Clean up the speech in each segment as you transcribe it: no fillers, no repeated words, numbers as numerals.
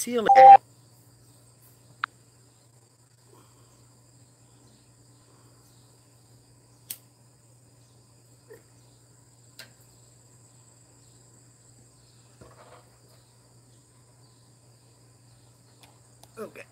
ceiling. Okay.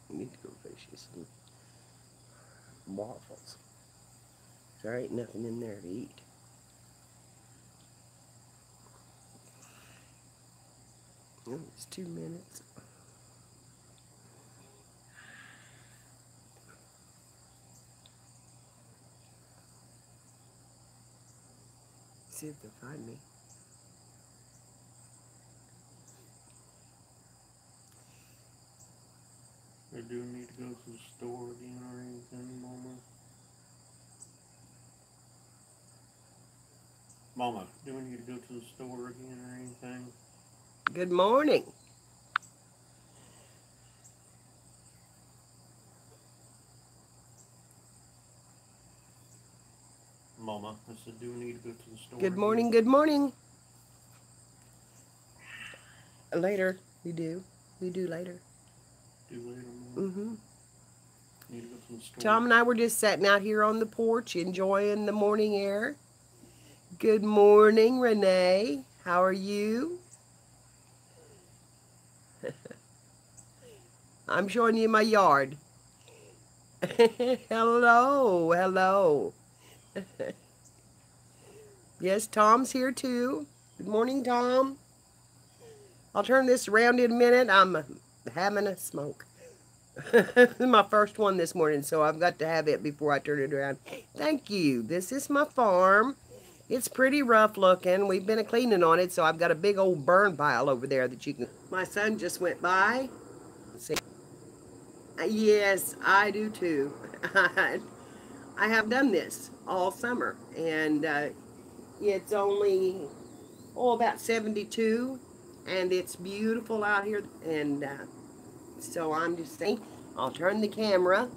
I need to go fish you some waffles. There ain't nothing in there to eat. Oh, it's 2 minutes. See if they'll find me. I do need to go to the store again or anything, Mama. Mama, do we need to go to the store again or anything? Good morning. Mama, I said, do we need to go to the store Good morning, again? good morning. Later, we do. We do later. Do later, Mama? Mm-hmm. Need to go to the store. Tom and I were just sitting out here on the porch enjoying the morning air. Good morning, Renee. How are you? I'm showing you my yard. Hello, hello. Yes, Tom's here too. Good morning, Tom. I'll turn this around in a minute. I'm having a smoke. This is my first one this morning, so I've got to have it before I turn it around. Thank you. This is my farm. It's pretty rough looking. We've been cleaning on it, so I've got a big old burn pile over there that you can... My son just went by. Let's see. Yes, I do too. I have done this all summer, and it's only, about 72, and it's beautiful out here, and so I'm just saying, I'll turn the camera,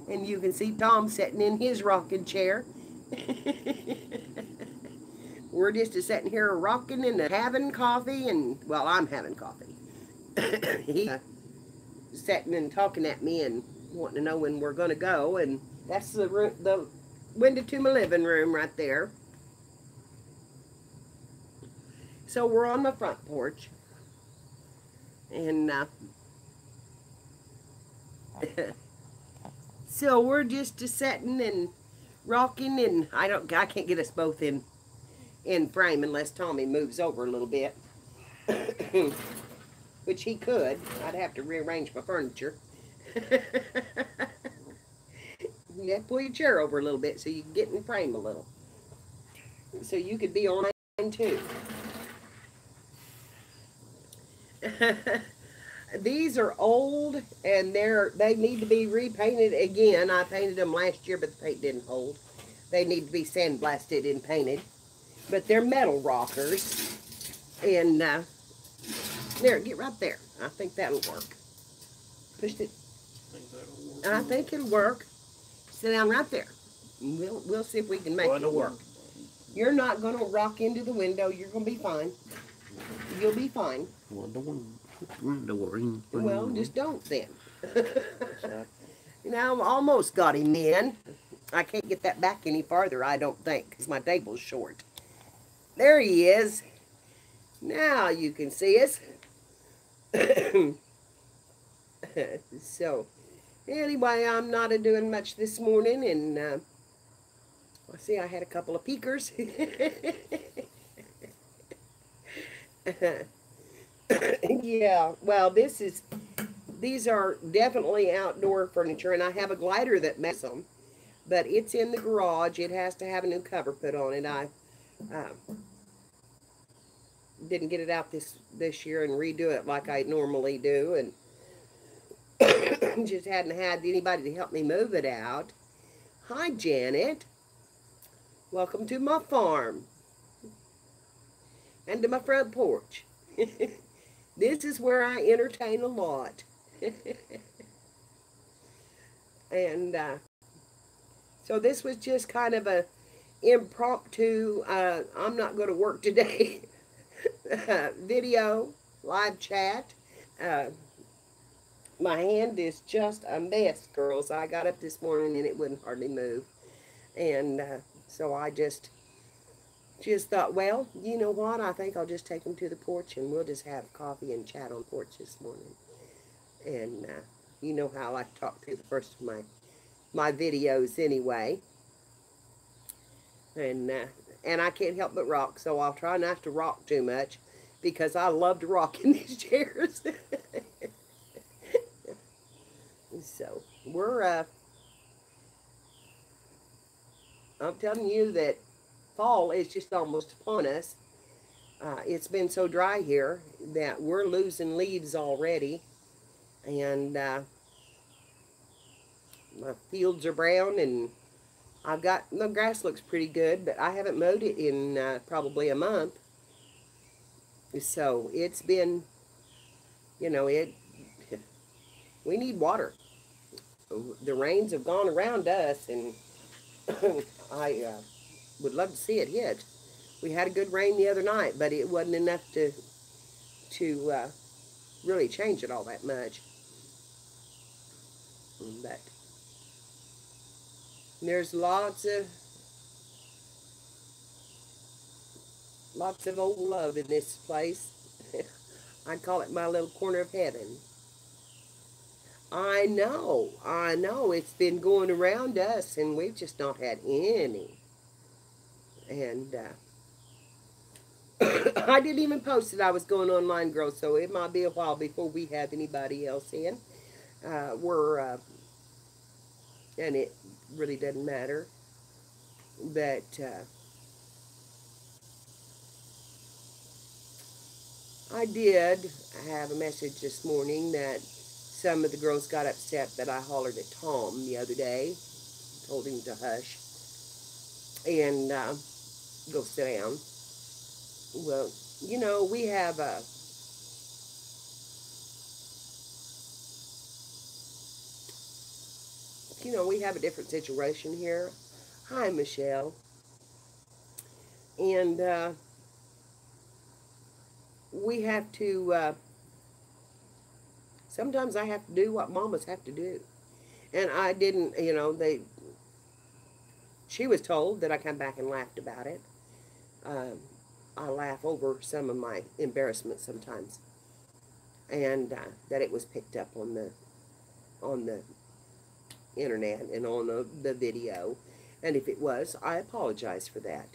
and you can see Tom sitting in his rocking chair. We're just sitting here rocking and having coffee, and, well, I'm having coffee. He's sitting and talking at me and wanting to know when we're going to go, and that's the window to my living room right there. So we're on the front porch, and so we're just sitting and rocking, and I can't get us both in frame unless Tommy moves over a little bit, which he could. I'd have to rearrange my furniture. You have to pull your chair over a little bit so you can get in frame a little, so you could be on mine too. These are old, and they need to be repainted again. I painted them last year, but the paint didn't hold. They need to be sandblasted and painted. But they're metal rockers. And there, get right there. I think that'll work. Pushed it. I think it'll work. Sit down right there. We'll see if we can make it work. You're not going to rock into the window. You're going to be fine. You'll be fine. Well, just don't then. You know, I almost got him in. I can't get that back any farther, I don't think, because my table's short. There he is. Now you can see us. So, anyway, I'm not doing much this morning, and I see I had a couple of peekers. Yeah, well, these are definitely outdoor furniture, and I have a glider that makes them, but it's in the garage. It has to have a new cover put on it. I didn't get it out this year and redo it like I normally do, and just hadn't had anybody to help me move it out. Hi, Janet. Welcome to my farm and to my front porch. This is where I entertain a lot. And so this was just kind of a impromptu, I'm not going to work today video, live chat. Uh, my hand is just a mess, girls. I got up this morning and it wouldn't hardly move. And so I just thought, well, you know what? I think I'll just take them to the porch and we'll just have coffee and chat on the porch this morning. And you know how I like to talk through the first of my videos anyway. And I can't help but rock, so I'll try not to rock too much because I love to rock in these chairs. So I'm telling you that fall is just almost upon us. It's been so dry here that we're losing leaves already, and my fields are brown, and the grass looks pretty good, but I haven't mowed it in probably a month. So it's been, it. We need water. The rains have gone around us, and I would love to see it hit. We had a good rain the other night, but it wasn't enough to really change it all that much. But there's lots of old love in this place. I call it my little corner of heaven. I know. It's been going around us, and we've just not had any. And I didn't even post that I was going online, girls, so it might be a while before we have anybody else in. And it really doesn't matter. But I did have a message this morning that some of the girls got upset that I hollered at Tom the other day, told him to hush and go sit down. Well, we have a different situation here. Hi, Michelle. And we have to, sometimes I have to do what mamas have to do. And I didn't, she was told that I come back and laughed about it. I laugh over some of my embarrassment sometimes. And that it was picked up on the internet and on the video. And if it was, I apologize for that.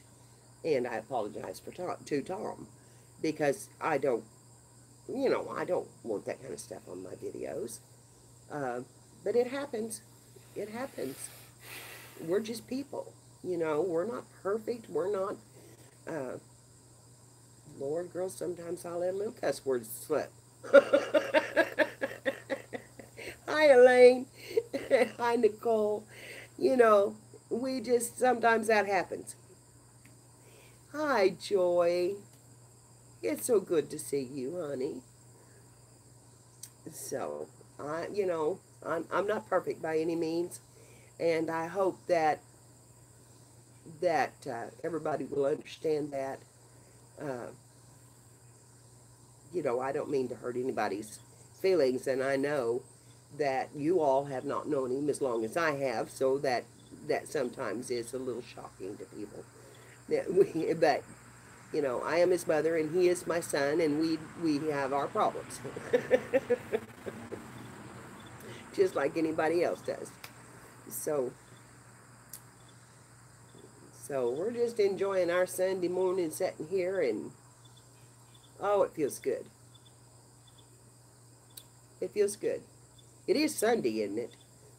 And I apologize to Tom because I don't want that kind of stuff on my videos. But it happens. It happens. We're just people. We're not perfect. We're not, Lord, girls, sometimes I let little cuss words slip. Hi, Elaine. Hi, Nicole. Sometimes that happens. Hi, Joy. It's so good to see you, honey. So, I'm not perfect by any means, and I hope that everybody will understand that. Uh, I don't mean to hurt anybody's feelings, and I know that you all have not known him as long as I have, so that sometimes is a little shocking to people. But I am his mother, and he is my son, and we have our problems, just like anybody else does. So we're just enjoying our Sunday morning sitting here, and Oh, it feels good. It feels good. It is Sunday, isn't it?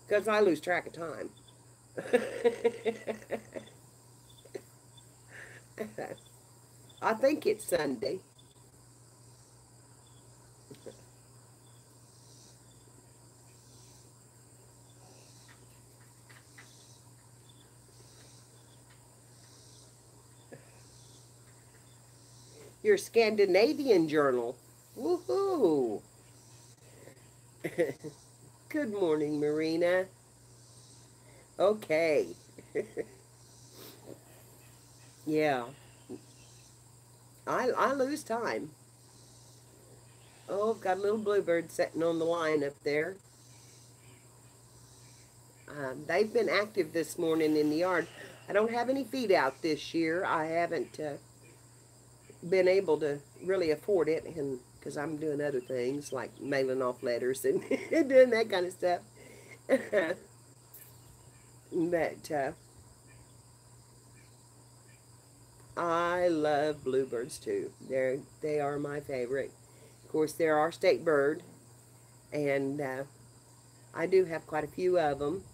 Because I lose track of time. I think it's Sunday. Your Scandinavian journal. Woohoo! Good morning, Marina. Okay. Yeah, I lose time. Oh, I've got a little bluebird sitting on the line up there. They've been active this morning in the yard. I don't have any feed out this year. I haven't been able to really afford it, and because I'm doing other things like mailing off letters and doing that kind of stuff. But I love bluebirds too. They are my favorite. Of course, they're our state bird, and I do have quite a few of them,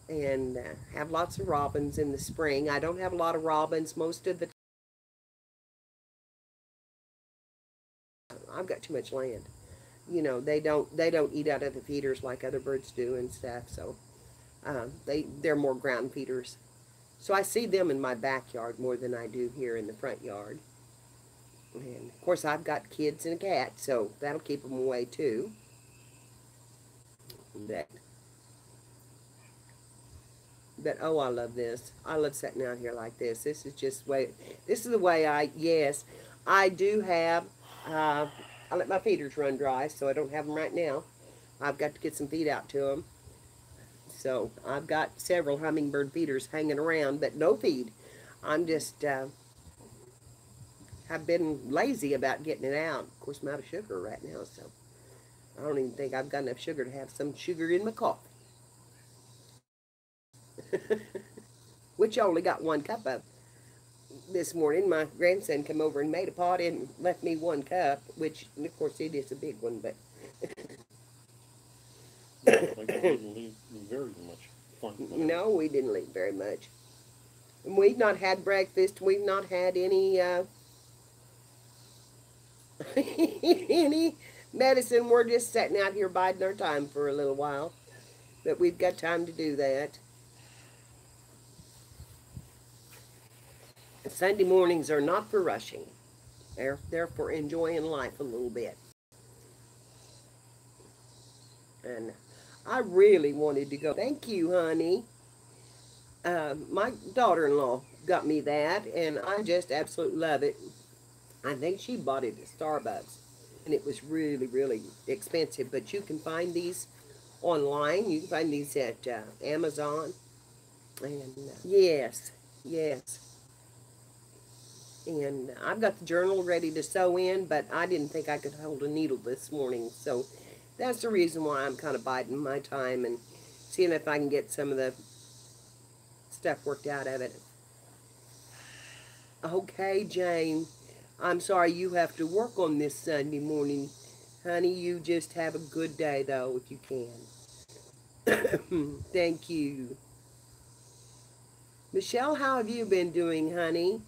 and have lots of robins in the spring. I don't have a lot of robins most of the. I've got too much land. You know, they don't eat out of the feeders like other birds do and stuff. So they're more ground feeders. So I see them in my backyard more than I do here in the front yard. And of course I've got kids and a cat, so that'll keep them away too. But but oh, I love this. I love sitting out here like this. This is just way. This is the way I. Yes, I do have. Uh, I let my feeders run dry, so I don't have them right now. I've got to get some feed out to them. So I've got several hummingbird feeders hanging around, but no feed. I'm just have been lazy about getting it out. Of course, I'm out of sugar right now, so I don't even think I've got enough sugar to have some sugar in my coffee. Which I only got 1 cup of. This morning, my grandson came over and made a pot and left me 1 cup, which, of course, it is a big one, but. Like I didn't leave very much fun. No, we didn't leave very much. And we've not had breakfast. We've not had any any medicine. We're just sitting out here biding our time for a little while. But we've got time to do that. Sunday mornings are not for rushing. They're for enjoying life a little bit. And I really wanted to go. Thank you, honey. My daughter-in-law got me that, and I just absolutely love it. I think she bought it at Starbucks, and it was really, really expensive. But you can find these online. You can find these at Amazon. And yes, yes. And I've got the journal ready to sew in, but I didn't think I could hold a needle this morning. So that's the reason why I'm kind of biding my time and seeing if I can get some of the stuff worked out of it. Okay, Jane. I'm sorry you have to work on this Sunday morning. Honey, you just have a good day, though, if you can. Thank you. Michelle, how have you been doing, honey?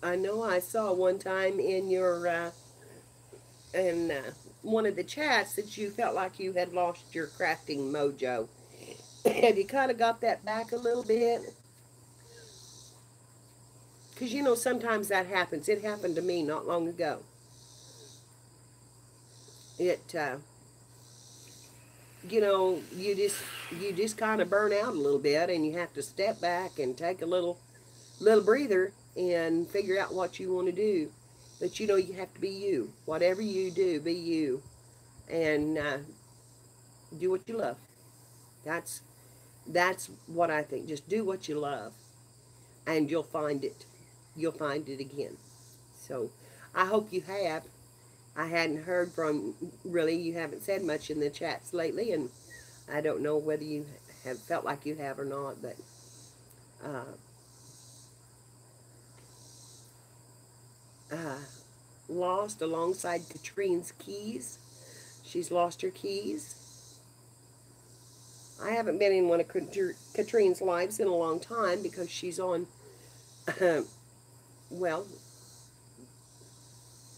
I know I saw one time in your in one of the chats that you felt like you had lost your crafting mojo. Have you kind of got that back a little bit? Because you know sometimes that happens. It happened to me not long ago. It you know you just kind of burn out a little bit, and you have to step back and take a little breather and figure out what you want to do. But you know you have to be you. Whatever you do, be you, and do what you love. That's that's what I think. Just do what you love, and you'll find it. You'll find it again. So I hope you have. I hadn't heard from really. You haven't said much in the chats lately, and I don't know whether you have felt like you have or not, but uh, uh, lost alongside Katrine's keys. She's lost her keys. I haven't been in one of Katrine's lives in a long time because she's on, well,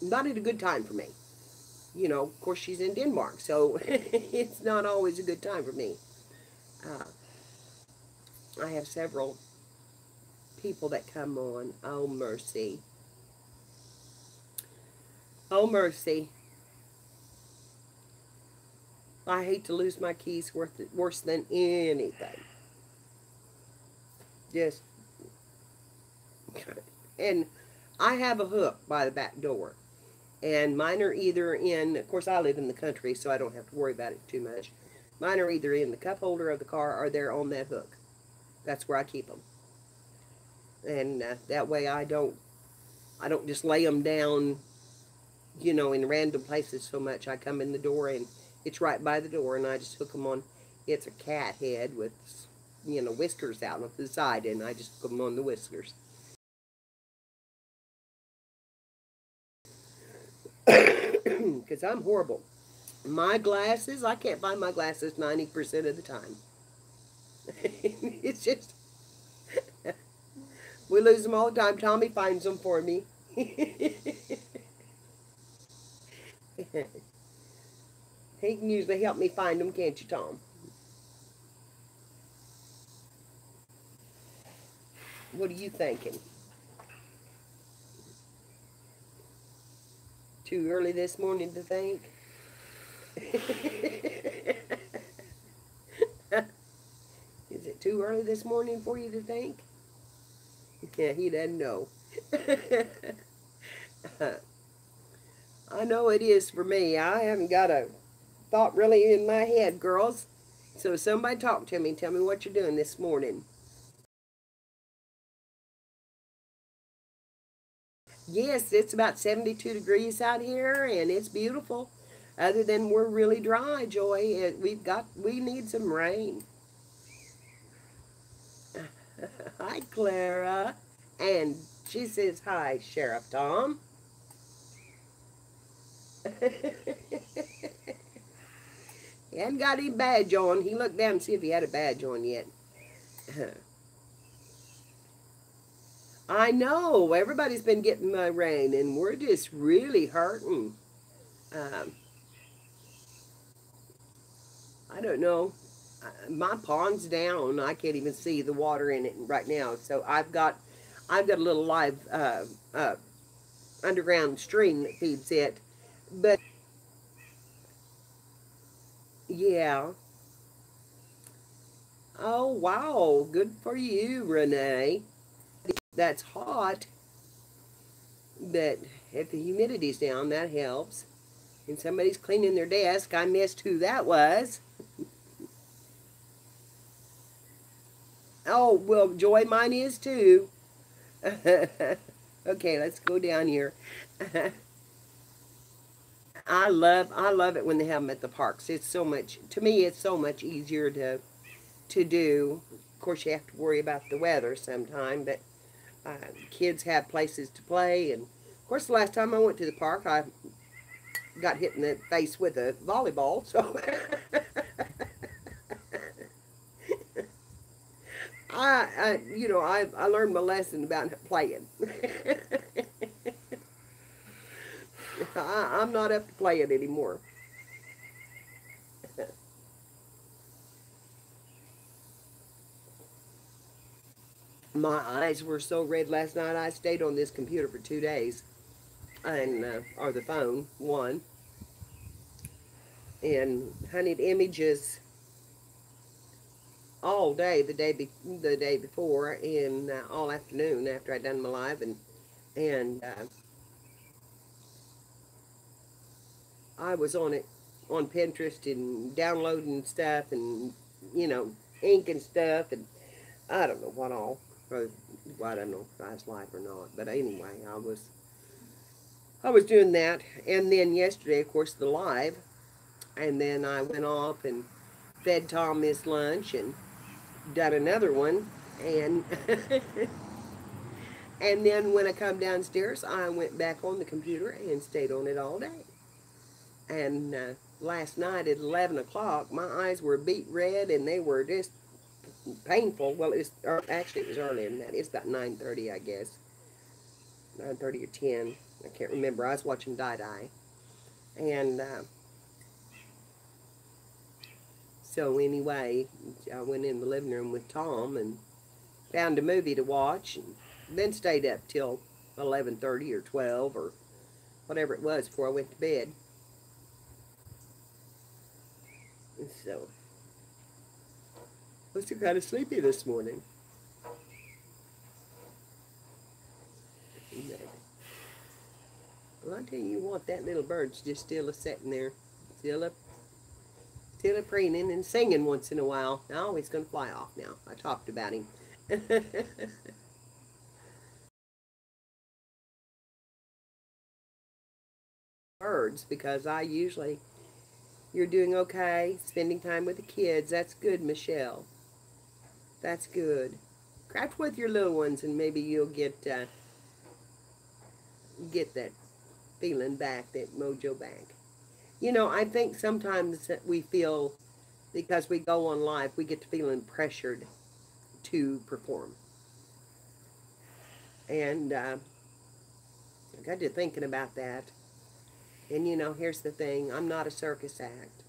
not at a good time for me. You know, of course, she's in Denmark, so it's not always a good time for me. Uh, I have several people that come on. Oh, mercy. Oh, mercy. I hate to lose my keys worse than anything. Just, and I have a hook by the back door. And mine are either in, of course, I live in the country, so I don't have to worry about it too much. Mine are either in the cup holder of the car or they're on that hook. That's where I keep them. And that way I don't just lay them down, you know, in random places so much. I come in the door and it's right by the door and I just hook them on. It's a cat head with, you know, whiskers out on the side, and I just put them on the whiskers. Because I'm horrible. My glasses, I can't find my glasses 90% of the time. It's just, we lose them all the time. Tommy finds them for me. He can usually help me find them, can't you, Tom? What are you thinking? Too early this morning to think? Is it too early this morning for you to think? Yeah, he doesn't know. I know it is for me. I haven't got a thought really in my head, girls. So somebody talk to me. Tell me what you're doing this morning. Yes, it's about 72 degrees out here, and it's beautiful. Other than we're really dry, Joy. We need some rain. Hi, Clara. And she says, hi, Sheriff Tom. He hadn't got any badge on. He looked down to see if he had a badge on yet. I know. Everybody's been getting my rain, and we're just really hurting. Um, I don't know. My pond's down. I can't even see the water in it right now. So I've got a little live underground stream that feeds it. But yeah. Oh wow, good for you, Renee. That's hot, but if the humidity's down, that helps. And somebody's cleaning their desk. I missed who that was. Oh, well, Joy, mine is too. Okay, let's go down here. I love it when they have them at the parks. It's so much, to me, it's so much easier to do. Of course, you have to worry about the weather sometime, but kids have places to play. And of course, the last time I went to the park, I got hit in the face with a volleyball. So I learned my lesson about playing. I'm not up to playing anymore. My eyes were so red last night. I stayed on this computer for 2 days, and or the phone one, and hunted images all day the day before, and all afternoon after I'd done my live, and I was on it on Pinterest and downloading stuff and ink and stuff, and I don't know what all. Or, well, I don't know if I was live or not, but anyway, I was doing that, and then yesterday, of course, the live, and then I went off and fed Tom his lunch and done another one. And and then when I come downstairs, I went back on the computer and stayed on it all day. And last night at 11 o'clock, my eyes were beet red and they were just painful. Well, actually, it was earlier than that. It's about 9:30, I guess. 9:30 or 10. I can't remember. I was watching Die Die. And so anyway, I went in the living room with Tom and found a movie to watch, and then stayed up till 11:30 or 12 or whatever it was before I went to bed. And so I was still kind of sleepy this morning. Well, I tell you what, that little bird's just still a-sitting there, still a preening and singing once in a while. Oh, he's going to fly off now. I talked about him. Birds, because you're doing okay, spending time with the kids. That's good, Michelle. That's good. Craft with your little ones, and maybe you'll get that feeling back, that mojo back. I think sometimes that we feel, because we go on live, we get to feeling pressured to perform. And I got to thinking about that. And here's the thing, I'm not a circus act.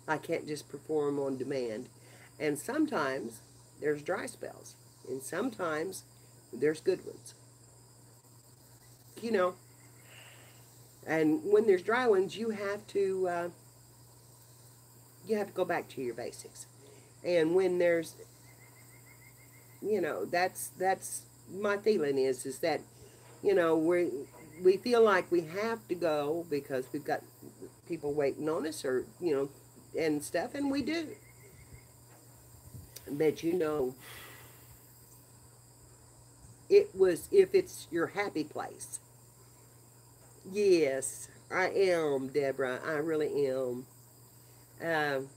I can't just perform on demand. And sometimes there's dry spells. And sometimes there's good ones. And when there's dry ones, you have to go back to your basics. And when there's, that's my feeling is that, we feel like we have to go because we've got people waiting on us, or and stuff, and we do. But if it's your happy place. Yes, I am, Deborah. I really am. Um,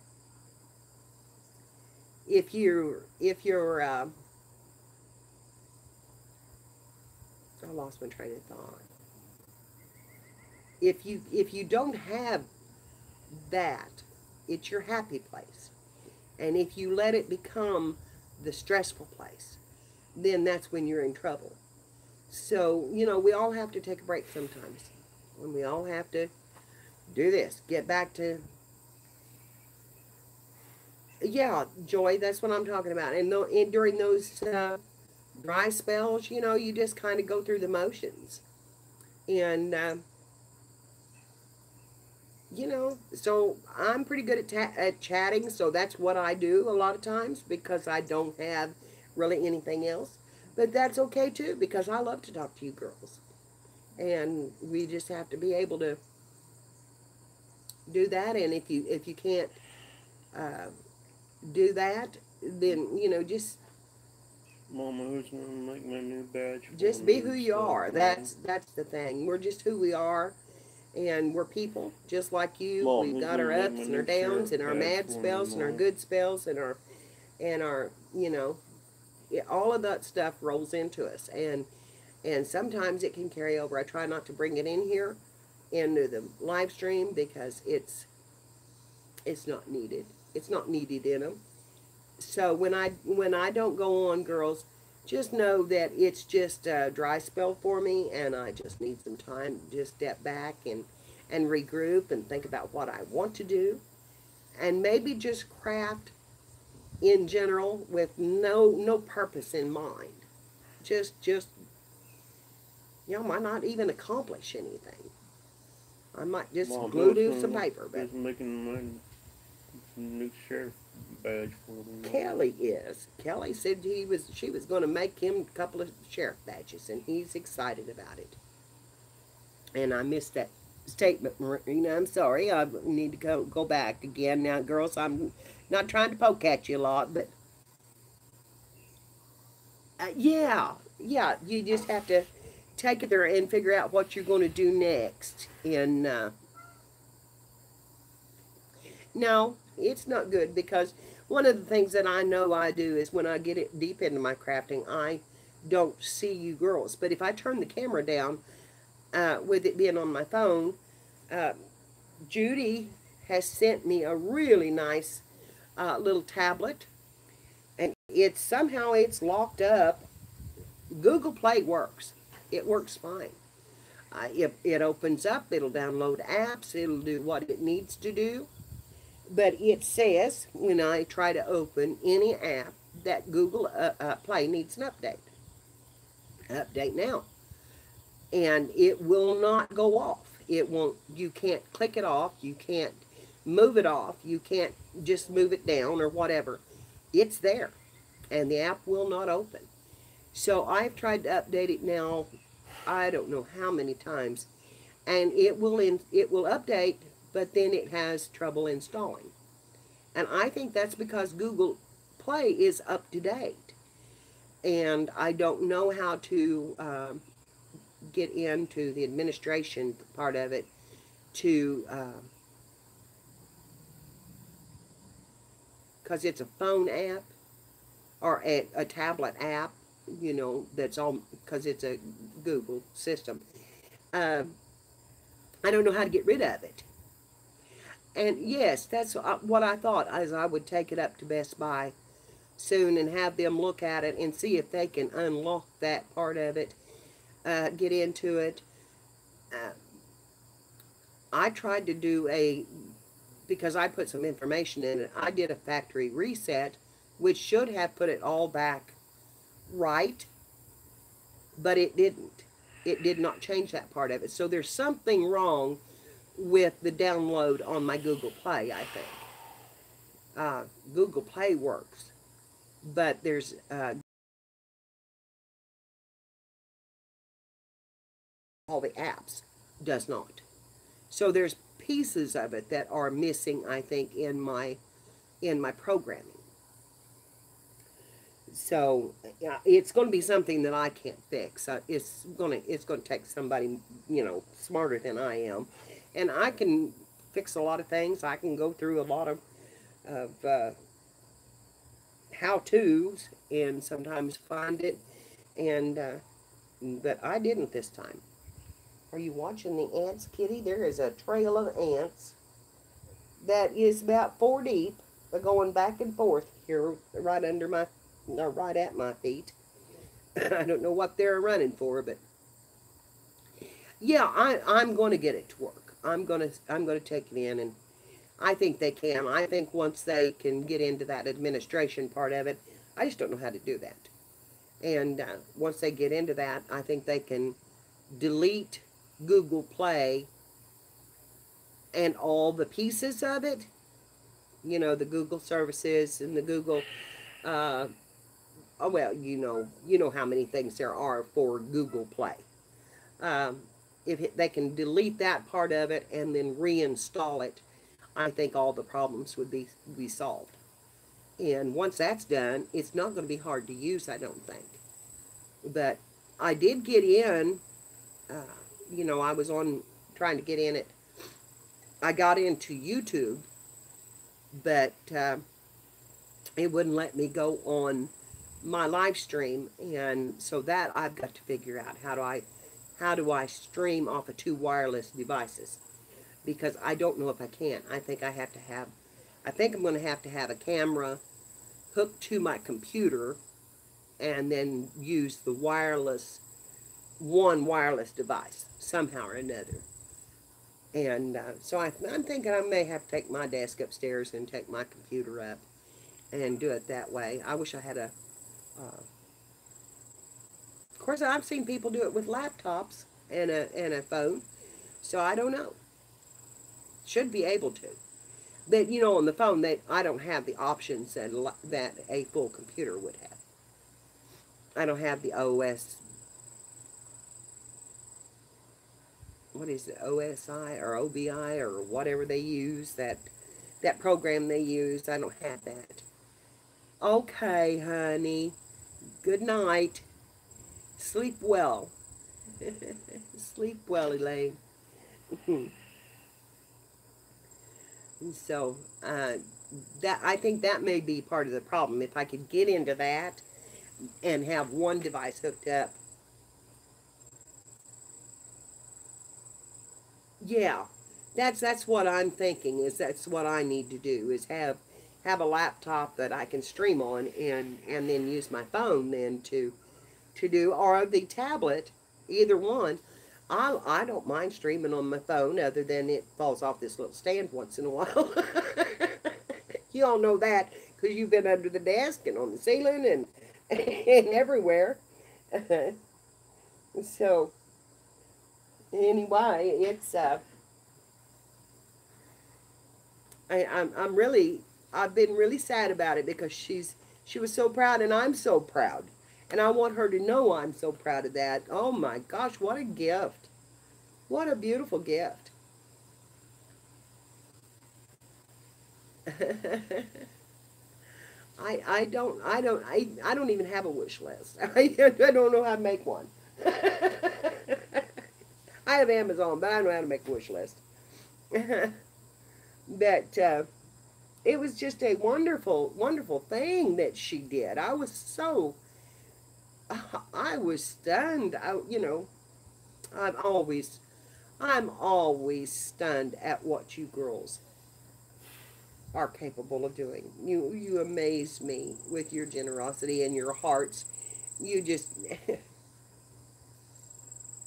if you're I lost my train of thought. If you don't have that, it's your happy place. And if you let it become the stressful place, then that's when you're in trouble. So, we all have to take a break sometimes. And we all have to do this. Get back to, yeah, Joy, that's what I'm talking about. And during those dry spells, you just kind of go through the motions. And, so I'm pretty good at chatting, so that's what I do a lot of times because I don't have really anything else. But that's okay too, because I love to talk to you girls. And we just have to be able to do that. And if you can't do that, then just Mama, who's gonna make my new badge? just be who you are. That's the thing. We're just who we are. And we're people, just like you. Mom, We've got our ups and our downs and our mad spells and our good spells and our all of that stuff rolls into us. And sometimes it can carry over. I try not to bring it in here into the live stream because it's not needed. It's not needed in them. So when I don't go on, girls, just know that it's just a dry spell for me, and I just need some time to just step back and regroup and think about what I want to do, and maybe just craft in general with no purpose in mind. Just might not even accomplish anything. I might just glue to some paper. But making my new sheriff badge for me. Kelly said she was going to make him a couple of sheriff badges, and he's excited about it. And I missed that statement, Marina. I'm sorry. I need to go back again. Now, girls, I'm not trying to poke at you a lot, but yeah, you just have to take it there and figure out what you're going to do next. And now, It's not good because one of the things that I know I do is when I get it deep into my crafting, I don't see you girls. But if I turn the camera down, with it being on my phone, uh, Judy has sent me a really nice little tablet, and it's somehow it's locked up. Google Play works. It works fine. It opens up. It'll download apps. It'll do what it needs to do. But it says when I try to open any app that Google Play needs an update. Update now. And it will not go off. It won't, you can't click it off. You can't move it off. You can't just move it down or whatever. It's there. And the app will not open. So I've tried to update it now, I don't know how many times. And it will update, but then it has trouble installing. And I think that's because Google Play is up to date. And I don't know how to get into the administration part of it to, because it's a phone app or a tablet app, you know, that's all, because it's a Google system. I don't know how to get rid of it. And yes, that's what I thought, as I would take it up to Best Buy soon and have them look at it and see if they can unlock that part of it, get into it. I tried to do because I put some information in it, I did a factory reset, which should have put it all back right, but it didn't. It did not change that part of it. So there's something wrong with the download on my Google Play, I think. Google Play works, but there's all the apps does not. So there's pieces of it that are missing, I think, in my programming. So it's going to be something that I can't fix. It's going to take somebody, you know, smarter than I am, and I can fix a lot of things. I can go through a lot of how-tos and sometimes find it, and but I didn't this time. Are you watching the ants, Kitty? There is a trail of ants that is about 4 deep, going back and forth here, right under my, or right at my feet. I don't know what they're running for, but yeah, I'm going to get it to work. I'm going to take it in, and I think they can. I think once they can get into that administration part of it, I just don't know how to do that. And once they get into that, I think they can delete Google Play and all the pieces of it, you know, the Google services and the Google, oh well, you know how many things there are for Google Play. If they can delete that part of it and then reinstall it, I think all the problems would be solved. And once that's done, it's not going to be hard to use, I don't think. But I did get in, you know, I was trying to get in it. I got into YouTube, but it wouldn't let me go on my live stream, and so that I've got to figure out how do I stream off of 2 wireless devices, because I don't know if I can. I think I'm going to have to have a camera hooked to my computer and then use the one wireless device somehow or another. And so I'm thinking I may have to take my desk upstairs and take my computer up and do it that way. I wish I had of course, I've seen people do it with laptops and a phone, so I don't know. Should be able to. But, you know, on the phone, I don't have the options that a full computer would have. I don't have the OS, what is it, OSI or OBI or whatever they use, that program they use. I don't have that. Okay, honey. Good night. Sleep well. Sleep well, Elaine. So, that I think that may be part of the problem. If I could get into that and have one device hooked up, yeah, that's what I'm thinking. Is that's what I need to do is have a laptop that I can stream on and then use my phone then to do, or the tablet, either one. I don't mind streaming on my phone, other than it falls off this little stand once in a while. You all know that because you've been under the desk and on the ceiling and everywhere. So anyway, it's I'm really, I've been really sad about it because she was so proud and I'm so proud. And I want her to know I'm so proud of that. Oh my gosh, what a gift. What a beautiful gift. I don't even have a wish list. I don't know how to make one. I have Amazon, but I don't know how to make a wish list. But it was just a wonderful, wonderful thing that she did. I was stunned. I'm always, I'm always stunned at what you girls are capable of doing. You amaze me with your generosity and your hearts. You just,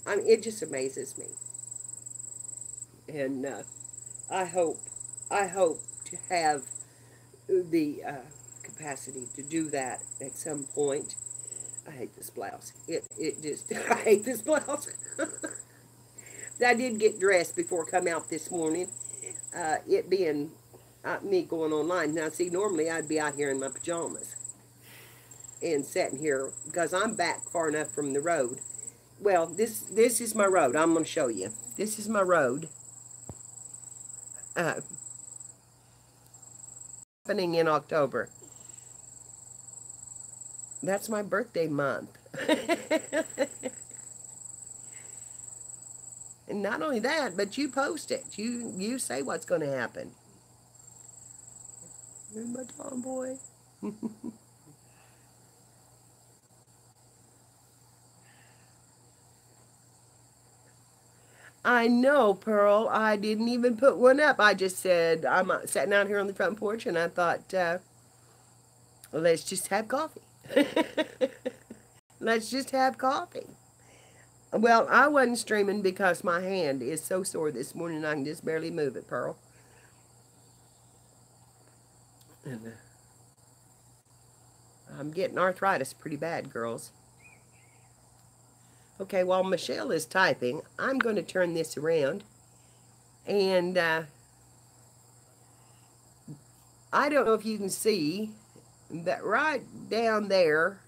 I mean, it just amazes me. And I hope, I hope to have the capacity to do that at some point. I hate this blouse. It just, I hate this blouse. I did get dressed before I come out this morning. It being me going online. Now, see, normally I'd be out here in my pajamas and sitting here because I'm back far enough from the road. Well, this is my road. I'm going to show you. This is my road. Uh, Happening in October. That's my birthday month. And not only that, but you post it. You say what's going to happen. You're my tomboy. I know, Pearl. I didn't even put one up. I just said, I'm sitting out here on the front porch, and I thought, let's just have coffee. Let's just have coffee. Well, I wasn't streaming because my hand is so sore this morning I can just barely move it, Pearl. And I'm getting arthritis pretty bad, girls. Okay, while Michelle is typing, I'm going to turn this around. And I don't know if you can see that right down there.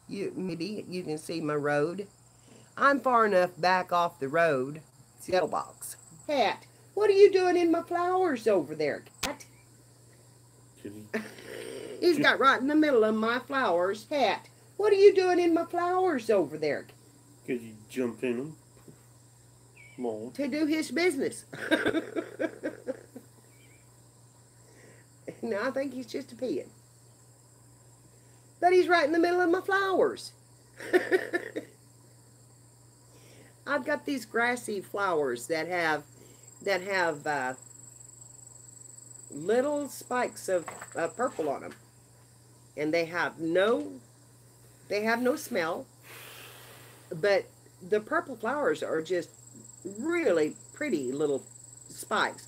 Maybe you can see my road. I'm far enough back off the road. Cell box. Cat, what are you doing in my flowers over there, Cat? He's got right in the middle of my flowers. Cat, what are you doing in my flowers over there? Because you jumped in them. Mom. To do his business. No, I think he's just a peeing. But he's right in the middle of my flowers. I've got these grassy flowers that have little spikes of purple on them, and they have no smell. But the purple flowers are just really pretty little spikes.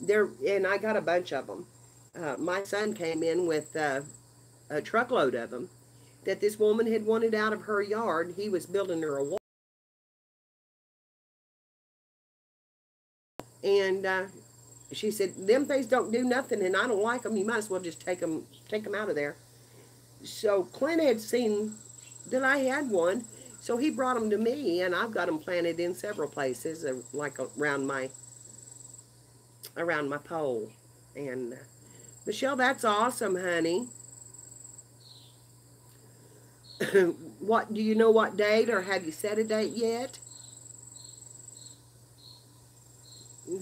And I got a bunch of them. My son came in with a truckload of them that this woman had wanted out of her yard. He was building her a wall. And she said, them things don't do nothing and I don't like them. You might as well just take them out of there. So Clint had seen that I had one. So he brought them to me, and I've got them planted in several places, like around my pole. And Michelle, that's awesome, honey. What do you know? What date, or have you set a date yet?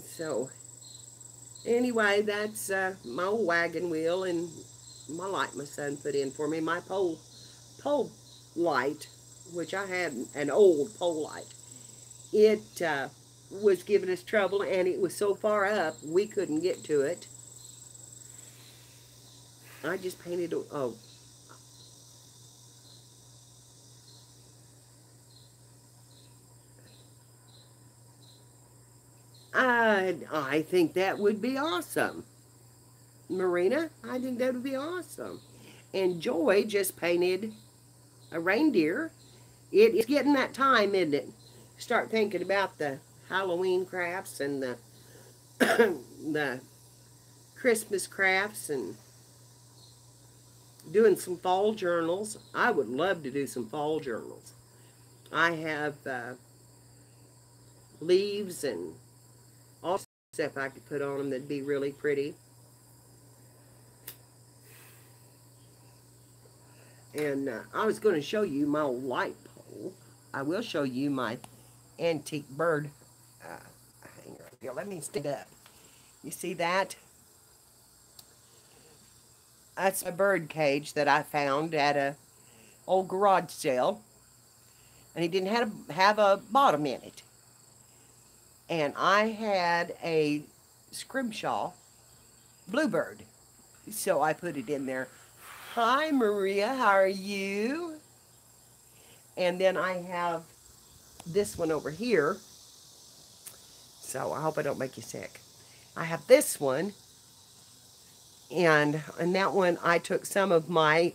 So Anyway, that's my old wagon wheel and my light my son put in for me. My pole light, which I had an old pole light. It was giving us trouble, and it was so far up we couldn't get to it. I just painted. Oh, I think that would be awesome, Marina. I think that would be awesome. And Joy just painted a reindeer. It's getting that time, isn't it? Start thinking about the Halloween crafts and the the Christmas crafts and doing some fall journals. I would love to do some fall journals. I have leaves and all stuff I could put on them that'd be really pretty. And I was going to show you my old light pole. I will show you my antique bird hanger. Here, let me stick it up. You see that? That's a bird cage that I found at a old garage sale. And it didn't have a bottom in it. And I had a scrimshaw bluebird. So I put it in there. Hi, Maria, how are you? And then I have this one over here. So I hope I don't make you sick. I have this one. And that one I took some of my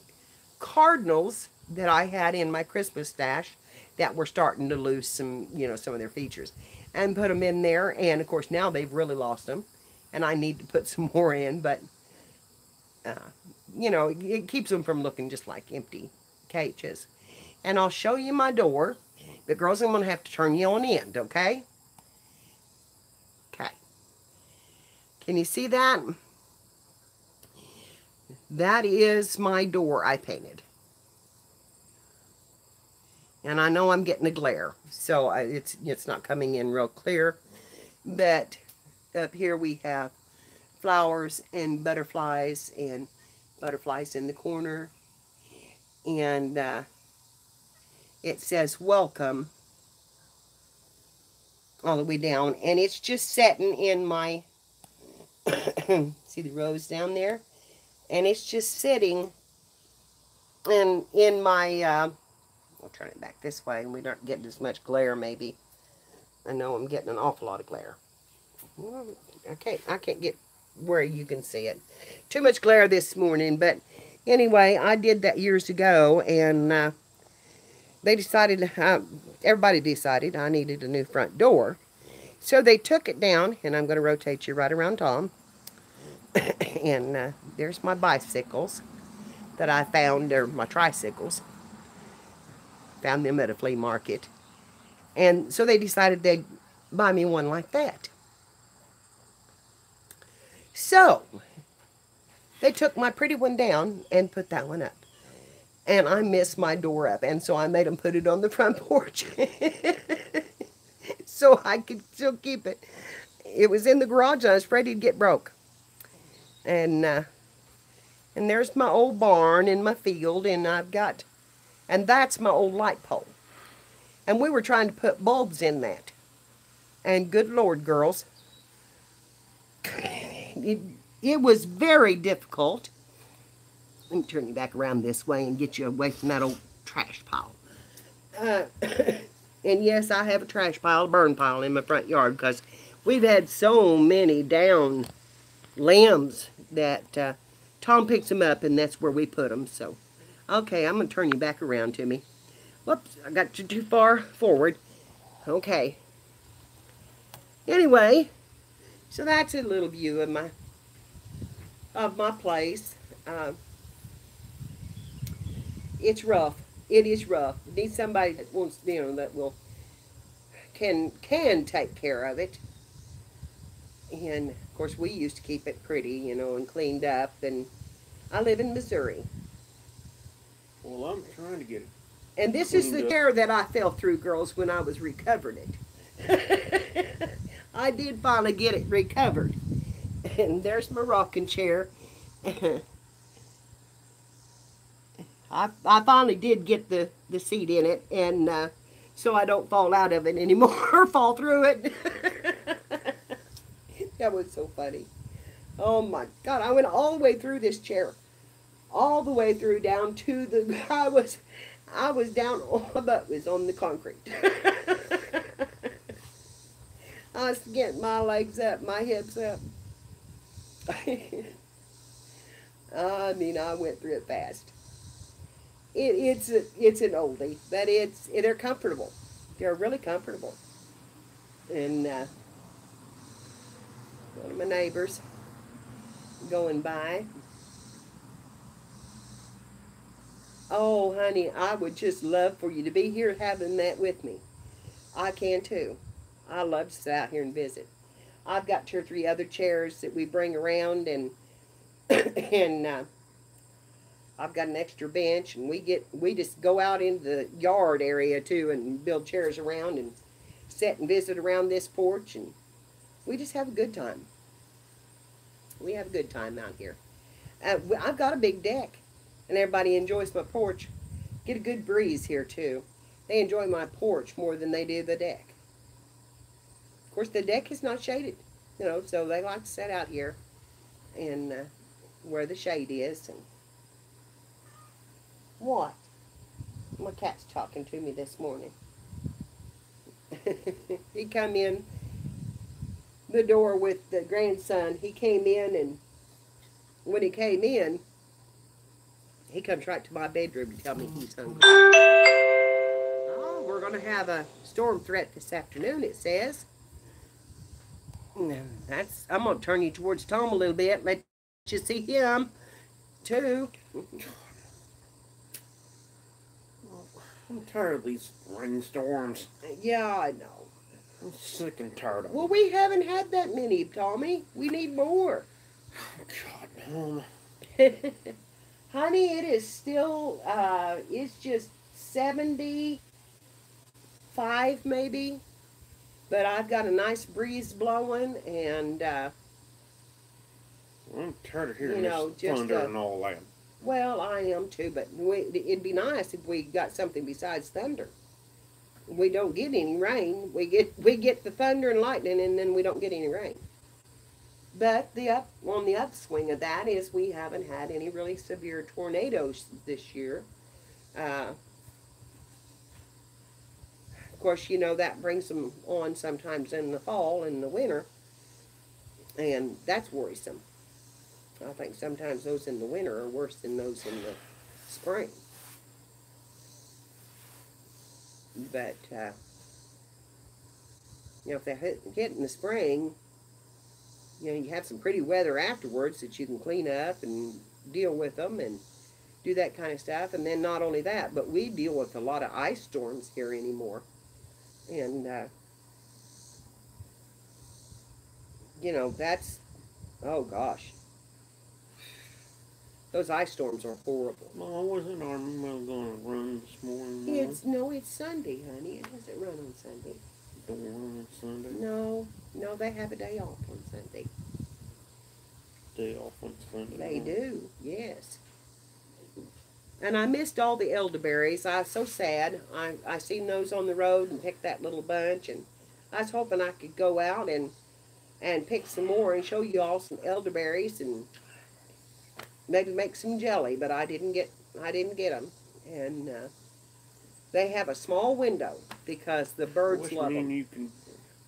cardinals that I had in my Christmas stash that were starting to lose some, some of their features. And put them in there. And, of course, now they've really lost them. And I need to put some more in. But, it keeps them from looking just like empty cages. And I'll show you my door. But, girls, I'm going to have to turn you on end, okay? Okay. Can you see that? That is my door I painted. And I know I'm getting a glare, so it's not coming in real clear. But up here we have flowers and butterflies in the corner. And it says welcome all the way down. And it's just setting in my, see the rose down there? And it's just sitting in my, I'll turn it back this way and we don't get as much glare maybe. I know I'm getting an awful lot of glare. I can't get where you can see it. Too much glare this morning, but anyway, I did that years ago, and they decided, everybody decided I needed a new front door. So they took it down, and I'm going to rotate you right around Tom. And there's my bicycles that I found, or my tricycles. Found them at a flea market. And so they decided they'd buy me one like that. So, they took my pretty one down and put that one up. And I messed my door up. And so I made them put it on the front porch. So I could still keep it. It was in the garage and I was afraid it'd get broke. And there's my old barn in my field. And and that's my old light pole. And we were trying to put bulbs in that. And good Lord, girls. It was very difficult. Let me turn you back around this way and get you away from that old trash pile. And yes, I have a trash pile, a burn pile in my front yard because we've had so many down limbs that Tom picks them up and that's where we put them. So, okay, I'm going to turn you back around to me. Whoops, I got you too far forward. Okay. Anyway, so that's a little view of my place. It's rough. It is rough. Need somebody that wants, that can take care of it. And of course, we used to keep it pretty, and cleaned up. And I live in Missouri. Well, I'm trying to get it. And this is the chair that I fell through, girls, when I was recovering it. I did finally get it recovered. And there's my rocking chair. I finally did get the seat in it, and so I don't fall out of it anymore or fall through it. That was so funny. Oh my God, I went all the way through this chair. All the way through down to the, I was down, all my butt was on the concrete. I was getting my legs up, my hips up. I mean, I went through it fast. It's an oldie, but they're comfortable. They're really comfortable. And one of my neighbors going by. Oh, honey, I would just love for you to be here having that with me. I can too. I love to sit out here and visit. I've got 2 or 3 other chairs that we bring around, and and I've got an extra bench, and we just go out into the yard area too and build chairs around and sit and visit around this porch, and we just have a good time. We have a good time out here. I've got a big deck, and everybody enjoys my porch. Get a good breeze here too. They enjoy my porch more than they do the deck. Of course, the deck is not shaded, you know, so they like to sit out here and where the shade is. And what? My cat's talking to me this morning. He come in the door with the grandson. He came in, and when he came in, he comes right to my bedroom to tell me he's hungry. Oh, we're going to have a storm threat this afternoon, it says. I'm going to turn you towards Tom a little bit, let you see him, too. I'm tired of these rainstorms. Yeah, I know. I'm sick and tired of them. Well, we haven't had that many, Tommy. We need more. God, Mom. Honey, it is still, it's just 75 maybe. But I've got a nice breeze blowing, and I'm tired of hearing you know, this just thunder and all that. well, I am too, but it'd be nice if we got something besides thunder. We don't get any rain. We get the thunder and lightning, and then we don't get any rain. But on the upswing of that is we haven't had any really severe tornadoes this year. Of course, you know, that brings them on sometimes in the fall and the winter, and that's worrisome. I think sometimes those in the winter are worse than those in the spring. But, you know, if they hit in the spring, you know, you have some pretty weather afterwards that you can clean up and deal with them and do that kind of stuff. And then not only that, but we deal with a lot of ice storms here anymore. And, you know, that's, oh gosh. Those ice storms are horrible. Well, wasn't our mill going to run this morning? It's Sunday, honey. It doesn't run on Sunday. Don't run on Sunday? No, they have a day off on Sunday. Day off on Sunday? They do, yes. And I missed all the elderberries. I was so sad. I seen those on the road and picked that little bunch, and I was hoping I could go out and pick some more and show you all some elderberries and maybe make some jelly, but I didn't get them. And they have a small window because the birds love them. You can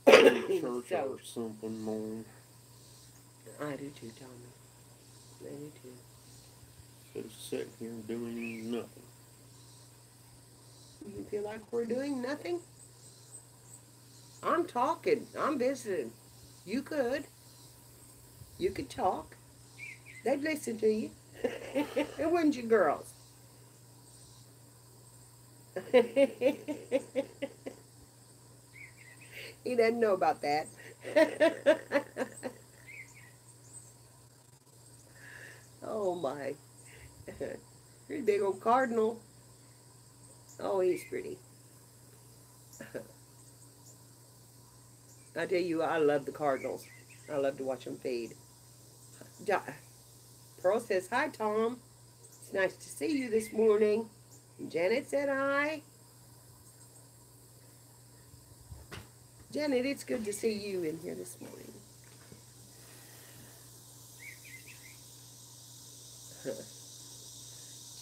church or something more. I do too, Tommy. I do too. Just sitting here doing nothing. You feel like we're doing nothing? I'm talking. I'm visiting. You could. You could talk. They'd listen to you. Wouldn't you, girls? He doesn't know about that. Oh my. Here's a big old cardinal. Oh, he's pretty. I tell you, I love the cardinals. I love to watch them feed. Pearl says, hi, Tom. It's nice to see you this morning. And Janet said hi. Janet, it's good to see you in here this morning.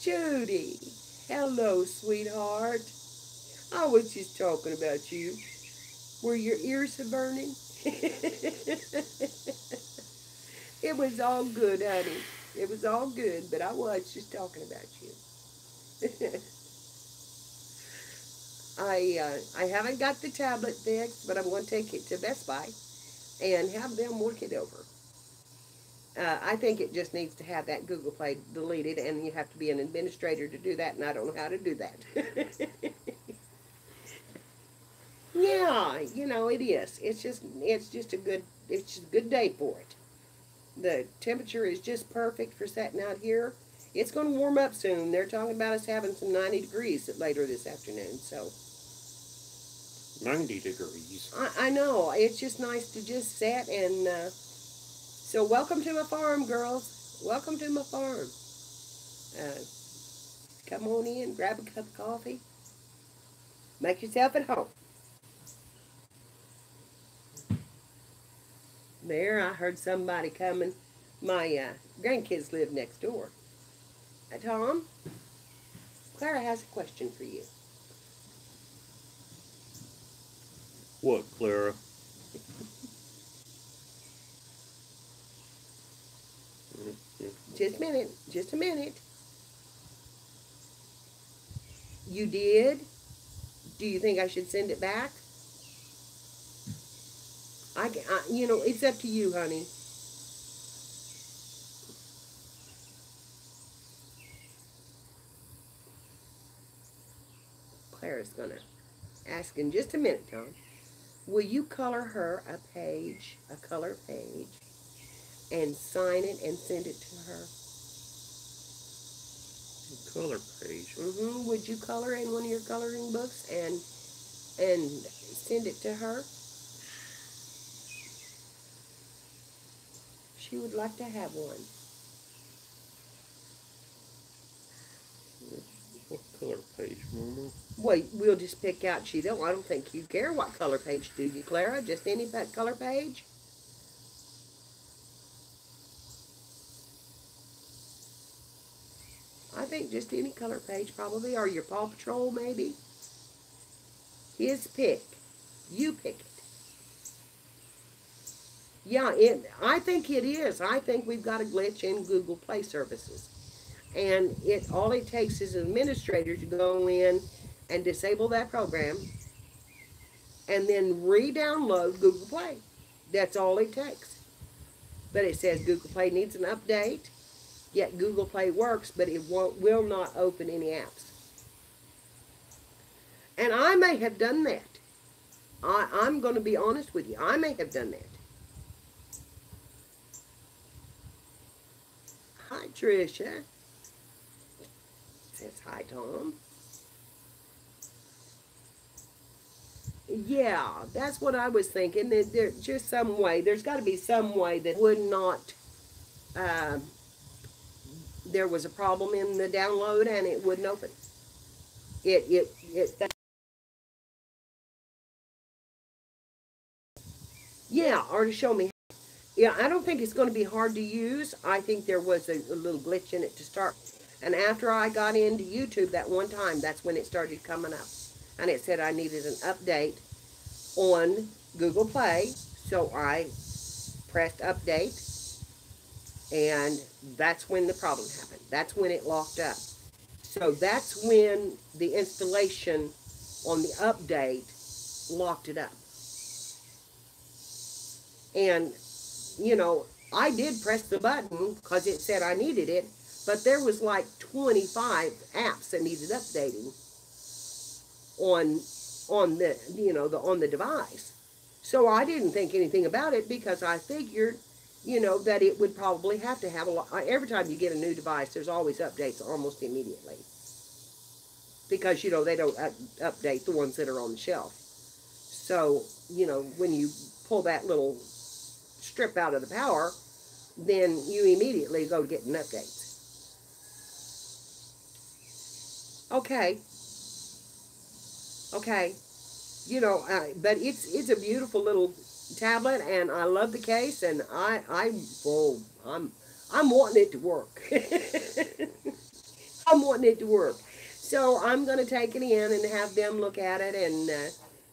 Judy, hello, sweetheart. I was just talking about you. Were your ears burning? It was all good, honey. It was all good, but I was just talking about you. I haven't got the tablet fixed, but I'm going to take it to Best Buy and have them work it over. I think it just needs to have that Google Play deleted, and you have to be an administrator to do that, and I don't know how to do that. Yeah, you know, it is. It's just a good day for it. The temperature is just perfect for sitting out here. It's going to warm up soon. They're talking about us having some 90 degrees later this afternoon, so. 90 degrees. I know. It's just nice to just sit and, so welcome to my farm, girls. Welcome to my farm. Come on in, grab a cup of coffee. Make yourself at home. There, I heard somebody coming. My grandkids live next door. Tom, Clara has a question for you. What, Clara? Just a minute. Just a minute. You did? Do you think I should send it back? You know, it's up to you, honey. Clara's gonna ask in just a minute, Tom. Will you color her a page, a color page, and sign it and send it to her? Color page. Would you color in one of your coloring books and send it to her? She would like to have one. What color page, Mama? Well, we'll just pick out. I don't think you care what color page, do you, Clara? Just any color page? I think just any color page, probably, or your Paw Patrol, maybe. His pick. You pick it. Yeah, I think it is. I think we've got a glitch in Google Play services. And all it takes is an administrator to go in and disable that program and then re-download Google Play. That's all it takes. But it says Google Play needs an update, yet Google Play works, but it will not open any apps. And I may have done that. I'm going to be honest with you. I may have done that. Hi, Tricia. Says hi, Tom. Yeah, that's what I was thinking. That there's just some way. There's got to be some way that would not. There was a problem in the download and it wouldn't open. Yeah, or to show me. Yeah, I don't think it's going to be hard to use. I think there was a little glitch in it to start. And after I got into YouTube that one time, that's when it started coming up. And it said I needed an update on Google Play. So I pressed update. And that's when the problem happened. That's when it locked up. So that's when the installation on the update locked it up. And, you know, I did press the button because it said I needed it, but there was like 25 apps that needed updating on the, you know, on the device. So I didn't think anything about it because I figured, you know, that it would probably have to have a lot. Every time you get a new device, there's always updates almost immediately. Because, you know, they don't update the ones that are on the shelf. So, you know, when you pull that little strip out of the power, then you immediately go to getting updates. Okay, okay, but it's a beautiful little tablet, and I love the case, and oh, I'm wanting it to work. I'm wanting it to work. So I'm going to take it in and have them look at it and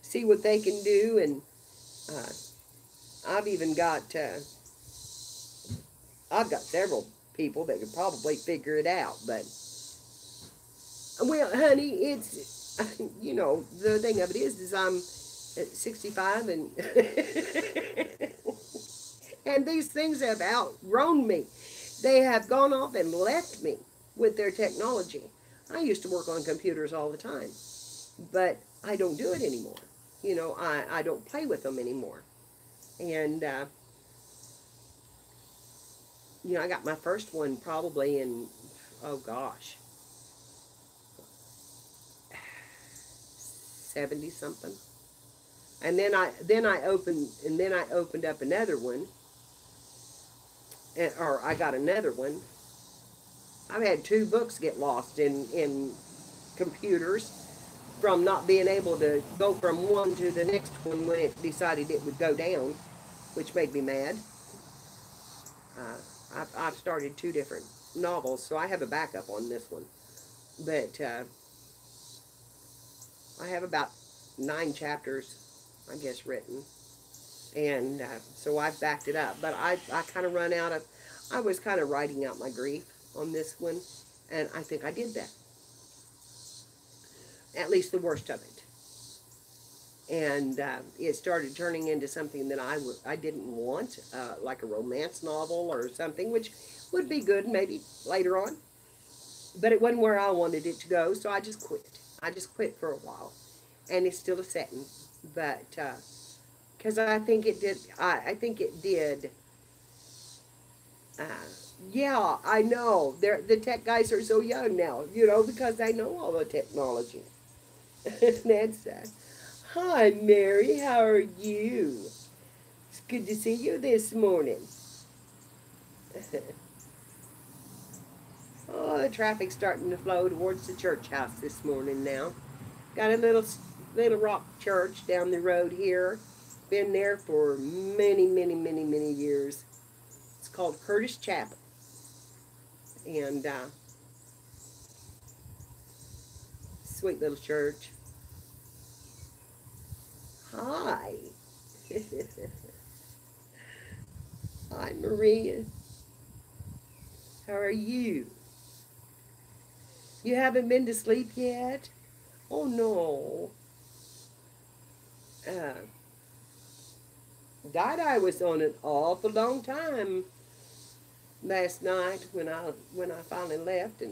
see what they can do. And uh, I've even got I've got several people that could probably figure it out. But well, honey, it's the thing of it is I'm at 65 and and these things have outgrown me. They have gone off and left me with their technology. I used to work on computers all the time, but I don't do it anymore. I don't play with them anymore. And, I got my first one probably in, oh gosh, 70 something. And then I opened up another one, or I got another one. I've had 2 books get lost in computers from not being able to go from one to the next one when it decided it would go down, which made me mad. I've started 2 different novels, so I have a backup on this one. But I have about 9 chapters, I guess, written. And so I've backed it up. But I kind of run out of, I was kind of writing out my grief on this one, and I think I did that. At least the worst of it. And it started turning into something that I didn't want, like a romance novel or something, which would be good maybe later on. But it wasn't where I wanted it to go, so I just quit. I just quit for a while, and it's still a setting, but because I think it did. I think it did. Uh, yeah, I know. The tech guys are so young now, because they know all the technology. That's Hi, Mary. How are you? It's good to see you this morning. Oh, the traffic's starting to flow towards the church house this morning now. Got a little rock church down the road here. Been there for many, many, many, many years. It's called Curtis Chapel. And sweet little church. Hi. Hi, Maria. How are you? You haven't been to sleep yet? Oh, no. Di was on an awful long time last night when I finally left,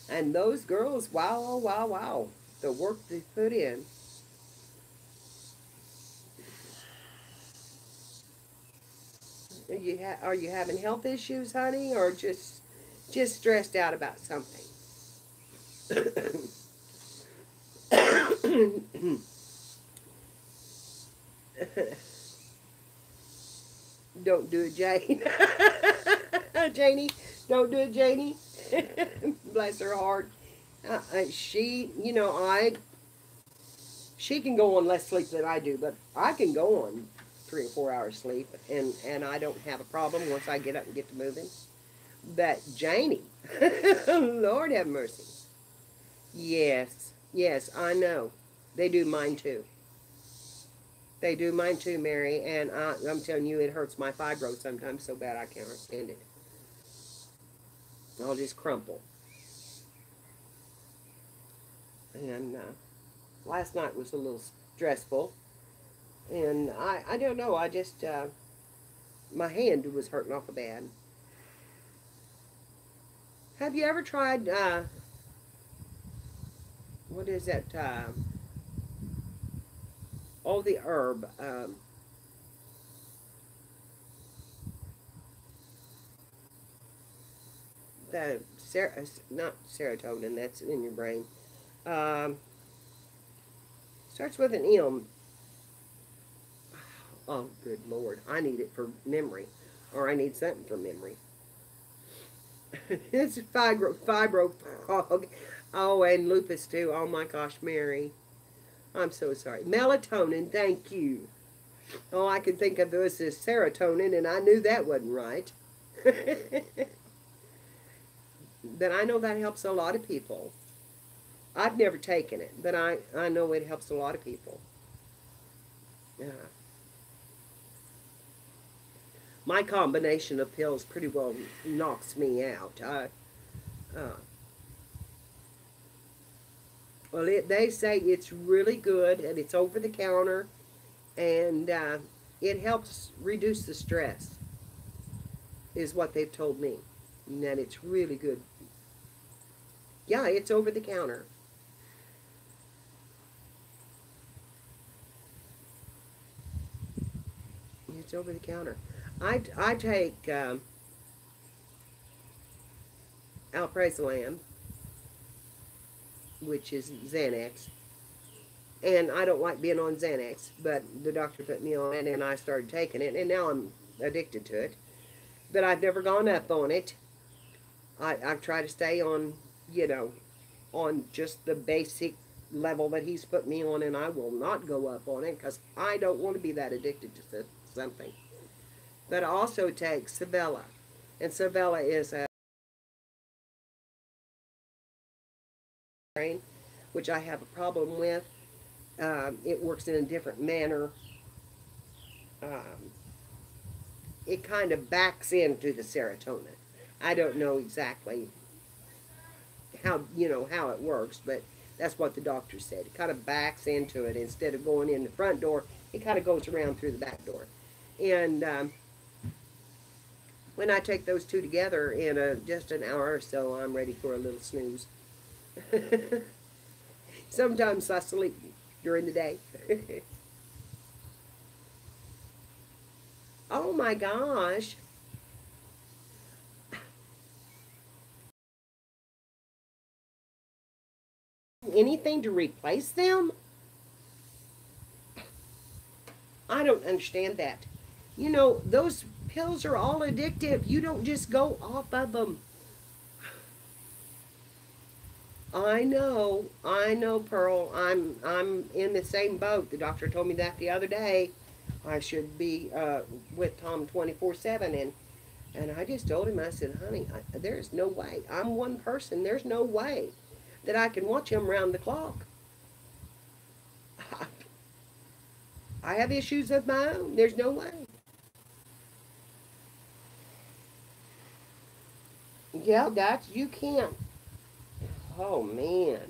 and those girls, wow, oh, wow, wow, the work they put in. Are you having health issues, honey, or just stressed out about something? Don't do it, Jane. Janie, don't do it, Janie. Bless her heart. She, she can go on less sleep than I do, but I can go on 3 or 4 hours sleep, and I don't have a problem once I get up and get to moving. But Janie, Lord have mercy. Yes, yes, I know. They do mine too. They do mine too, Mary, and I'm telling you, it hurts my fibro sometimes so bad I can't stand it. I'll just crumple. And last night was a little stressful, and I don't know, I just, my hand was hurting awful bad. Have you ever tried, what is that, oh, the herb, the, not serotonin, that's in your brain, um, starts with an M. Oh, good Lord, I need it for memory. or I need something for memory. It's fibro fog. Oh, and lupus too. Oh my gosh, Mary. I'm so sorry. Melatonin, thank you. All I could think of was this serotonin, and I knew that wasn't right. But I know that helps a lot of people. I've never taken it, but I know it helps a lot of people. Yeah. My combination of pills pretty well knocks me out. Uh, well, they say it's really good and it's over the counter, and it helps reduce the stress, is what they've told me. And that it's really good. Yeah, it's over the counter. It's over the counter. I take alprazolam, which is Xanax, and I don't like being on Xanax, but the doctor put me on it, and I started taking it, and now I'm addicted to it. But I've never gone up on it. I try to stay on, you know, on just the basic level that he's put me on, and I will not go up on it because I don't want to be that addicted to something. But I also take Sabella, and Sabella is a brain, which I have a problem with. It works in a different manner. Um, it kind of backs into the serotonin. I don't know exactly how how it works, but that's what the doctor said. It kind of backs into it instead of going in the front door. It kind of goes around through the back door, and when I take those two together in just an hour or so, I'm ready for a little snooze. Sometimes I sleep during the day. Oh my gosh. Anything to replace them? I don't understand that. You know, those pills are all addictive. You don't just go off of them. I know, Pearl. I'm in the same boat. The doctor told me that the other day. I should be with Tom 24/7, and I just told him, I said, honey, there's no way. I'm one person. There's no way that I can watch him round the clock. I have issues of my own. There's no way. Yeah, that's you can't. Oh man.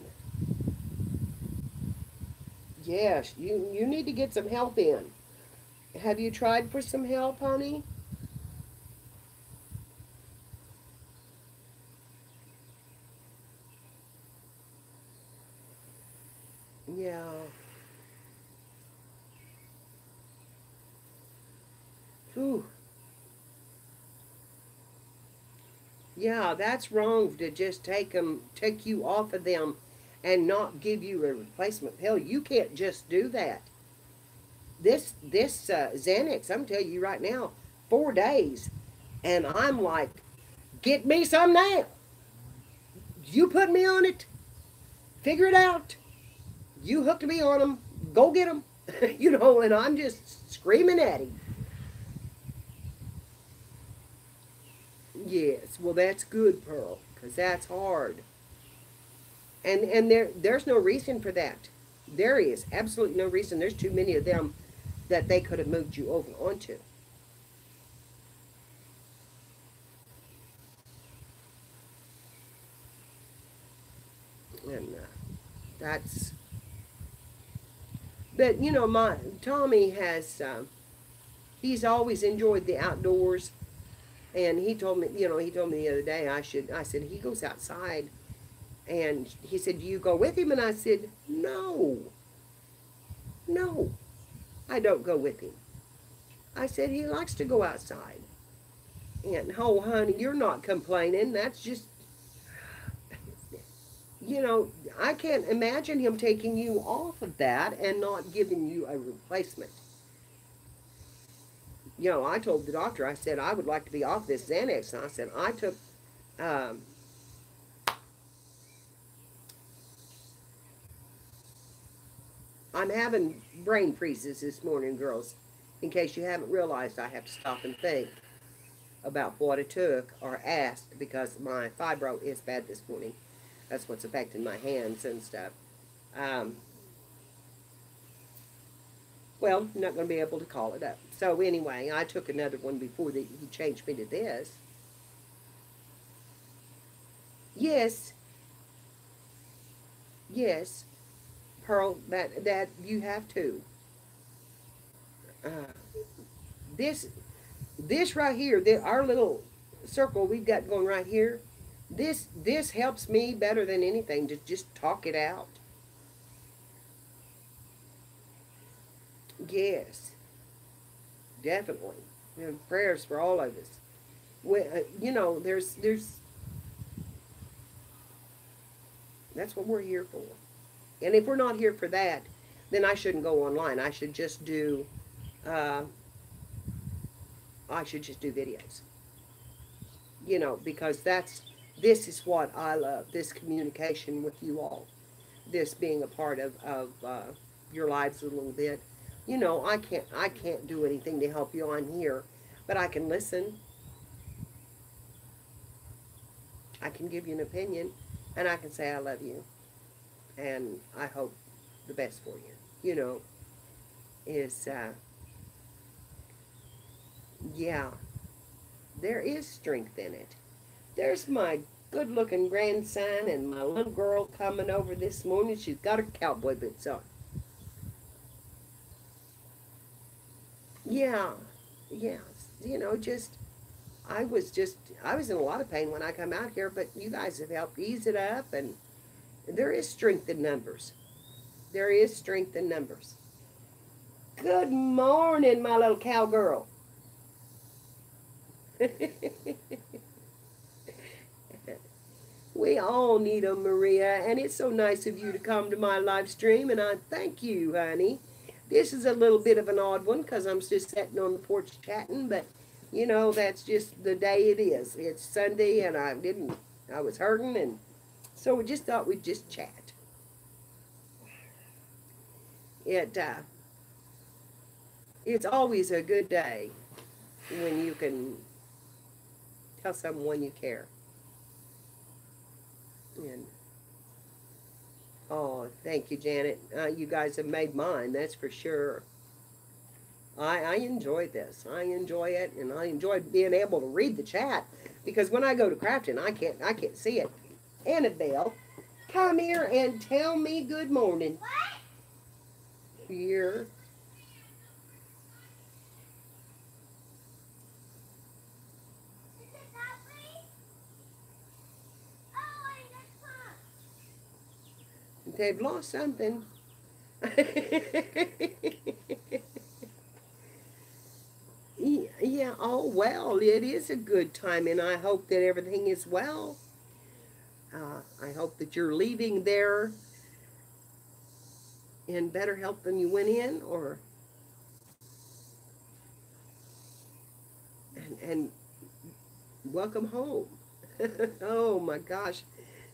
Yes, you need to get some help in. Have you tried for some help, honey? Yeah. Ooh. Yeah, that's wrong to just take you off of them, and not give you a replacement pill. You can't just do that. This Xanax, I'm telling you right now, 4 days, and I'm like, get me some now. You put me on it. Figure it out. You hooked me on them. Go get them. And I'm just screaming at him. Yes, well, that's good, Pearl, because that's hard. And there's no reason for that. There is absolutely no reason. There's too many of them that they could have moved you over onto. And that's, but my Tommy has, he's always enjoyed the outdoors, and he told me the other day I said, he goes outside, and he said, do you go with him? And I said, no, no, I don't go with him. I said, he likes to go outside. And, oh, honey, you're not complaining. That's just, you know, I can't imagine him taking you off of that and not giving you a replacement. You know, I told the doctor, I said, I would like to be off this Xanax. And I said, um, I'm having brain freezes this morning, girls. In case you haven't realized, I have to stop and think about what it took or asked because my fibro is bad this morning. That's what's affecting my hands and stuff. Um, well, I'm not going to be able to call it up. So anyway, I took another one before he changed me to this. Yes, yes, Pearl, that you have to. Uh, this this right here, our little circle we've got going right here, this helps me better than anything to just talk it out. Yes, definitely. Prayers for all of us. You know, there's that's what we're here for. And if we're not here for that, then I shouldn't go online. Uh, I should just do videos. You know, because this is what I love. This communication with you all. This being a part of your lives a little bit. You know, I can't do anything to help you on here, but I can listen. I can give you an opinion, and I can say I love you, and I hope the best for you. You know, is yeah, there is strength in it. There's my good-looking grandson and my little girl coming over this morning. She's got her cowboy boots on. Yeah, yeah. You know, I was in a lot of pain when I come out here, but you guys have helped ease it up, and there is strength in numbers. There is strength in numbers. Good morning, my little cowgirl. We all need them, Maria, and it's so nice of you to come to my live stream, and I thank you, honey. This is a little bit of an odd one because I'm just sitting on the porch chatting, but you know, that's just the day it is. It's Sunday, and I was hurting, and so we just thought we'd just chat. It, it's always a good day when you can tell someone you care. And oh, thank you, Janet. You guys have made mine, that's for sure. I enjoy this. I enjoy it, and I enjoy being able to read the chat because when I go to crafting, I can't see it. Annabelle, come here and tell me good morning. Here. They've lost something. Yeah, oh well, it is a good time, and I hope that everything is well. I hope that you're leaving there in better health than you went in, or and welcome home. Oh my gosh,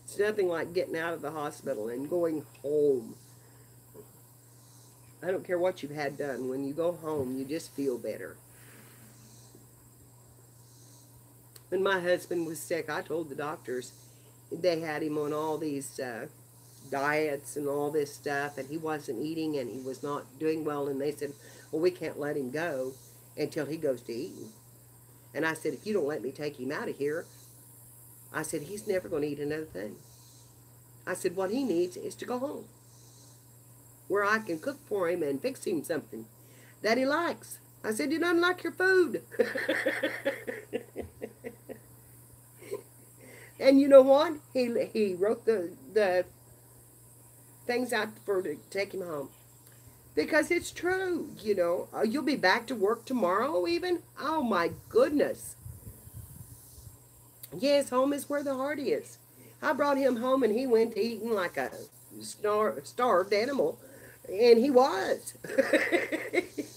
it's nothing like getting out of the hospital and going home. I don't care what you've had done. When you go home, you just feel better. When my husband was sick, I told the doctors they had him on all these diets and all this stuff, and he wasn't eating and he was not doing well. And they said, well, we can't let him go until he goes to eating. And I said, if you don't let me take him out of here, I said, he's never going to eat another thing. I said, what he needs is to go home where I can cook for him and fix him something that he likes. I said, he doesn't like your food. And you know what? He wrote the things out for to take him home. Because it's true, you know. You'll be back to work tomorrow even? Oh my goodness. Yes, home is where the heart is. I brought him home and he went to eating like a starved animal. And he was.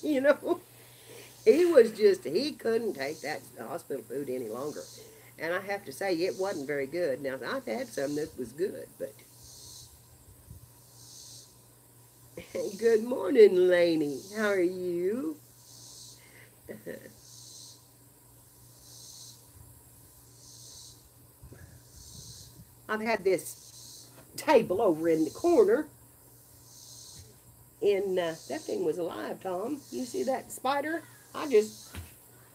You know. he couldn't take that hospital food any longer. And I have to say, it wasn't very good. Now, I've had some that was good, but. Good morning, Lainey. How are you? I've had this table over in the corner, and that thing was alive, Tom. You see that spider? I just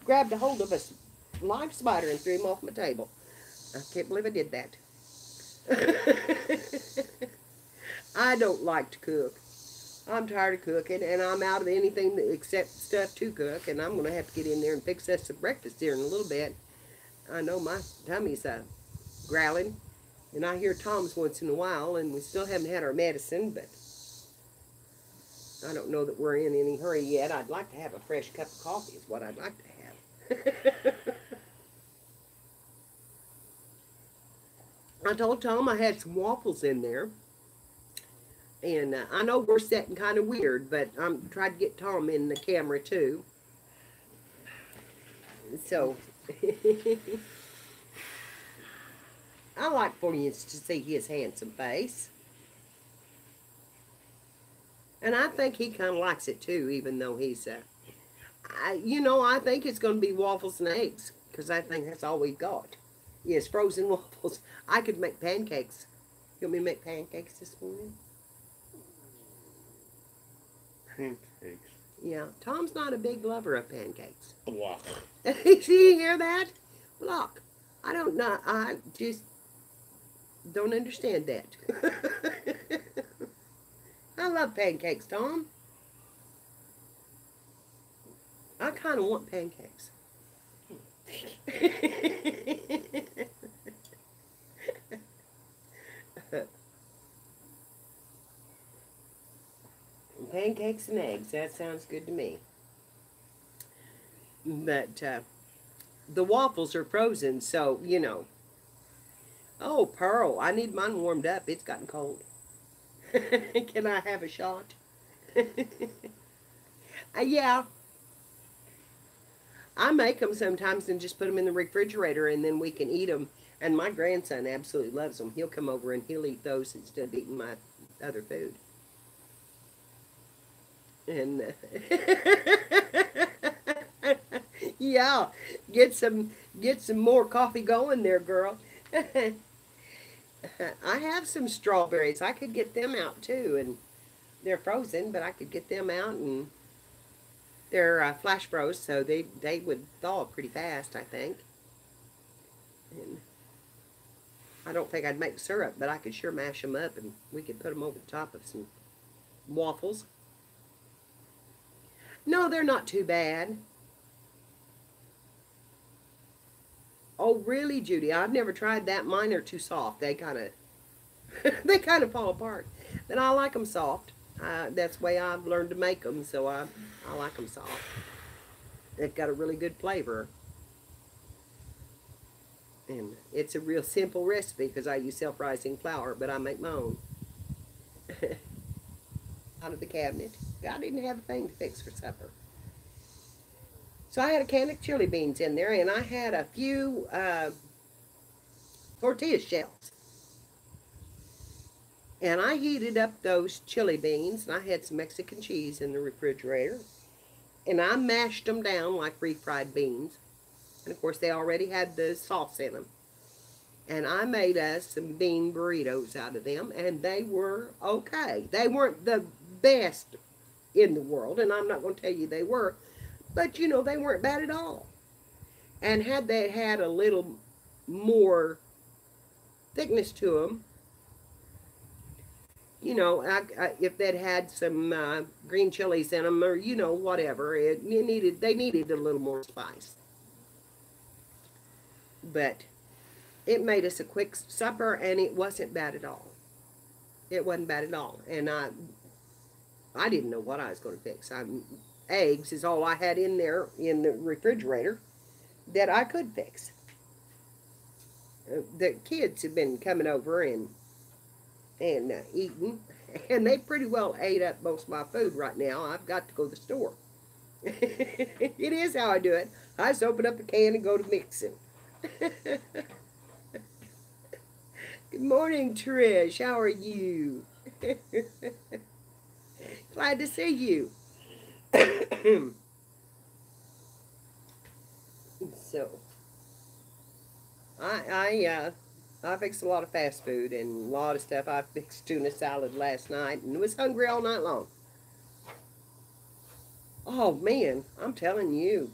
grabbed a hold of a live spider and threw him off my table. I can't believe I did that. I don't like to cook. I'm tired of cooking, and I'm out of anything except stuff to cook, and I'm going to have to get in there and fix us some breakfast here in a little bit. I know my tummy's growling, and I hear Tom's once in a while, and we still haven't had our medicine, but I don't know that we're in any hurry yet. I'd like to have a fresh cup of coffee is what I'd like to have. I told Tom I had some waffles in there. And I know we're sitting kind of weird, but I'm trying to get Tom in the camera too. So, I like for you to see his handsome face. And I think he kind of likes it too, even though he's, I think it's going to be waffles and eggs, because I think that's all we've got. Yes, frozen waffles. I could make pancakes. You want me to make pancakes this morning? Pancakes. Yeah, Tom's not a big lover of pancakes. Block. See, you hear that? Look, I don't know. I just don't understand that. I love pancakes, Tom. I kind of want pancakes. Pancakes and eggs, that sounds good to me. But the waffles are frozen, so, you know. Oh, Pearl, I need mine warmed up. It's gotten cold. Can I have a shot? Yeah. I make them sometimes and just put them in the refrigerator, and then we can eat them. And my grandson absolutely loves them. He'll come over and he'll eat those instead of eating my other food. And yeah, get some more coffee going there, girl. I have some strawberries. I could get them out too, and they're frozen, but I could get them out, and they're flash froze, so they would thaw pretty fast, I think. And I don't think I'd make syrup, but I could sure mash them up, and we could put them over the top of some waffles. No, they're not too bad. Oh, really, Judy? I've never tried that. Mine are too soft. They kind of they kind of fall apart. But I like them soft. That's the way I've learned to make them, so I like them soft. They've got a really good flavor. And it's a real simple recipe because I use self-rising flour, but I make my own. Out of the cabinet. I didn't have a thing to fix for supper. So I had a can of chili beans in there, and I had a few tortilla shells. And I heated up those chili beans, and I had some Mexican cheese in the refrigerator. And I mashed them down like refried beans. And of course, they already had the sauce in them. And I made us some bean burritos out of them, and they were okay. They weren't the best in the world, and I'm not going to tell you they were, but you know, they weren't bad at all. And had they had a little more thickness to them, you know, if they'd had some green chilies in them, or you know, whatever, they needed a little more spice. But it made us a quick supper, and it wasn't bad at all. It wasn't bad at all, and I didn't know what I was going to fix. Eggs is all I had in there in the refrigerator that I could fix. The kids have been coming over and eating, and they pretty well ate up most of my food right now. I've got to go to the store. It is how I do it. I just open up a can and go to mixing. Good morning, Trish. How are you? Glad to see you. So, I fixed a lot of fast food and a lot of stuff. I fixed tuna salad last night and was hungry all night long. Oh man, I'm telling you.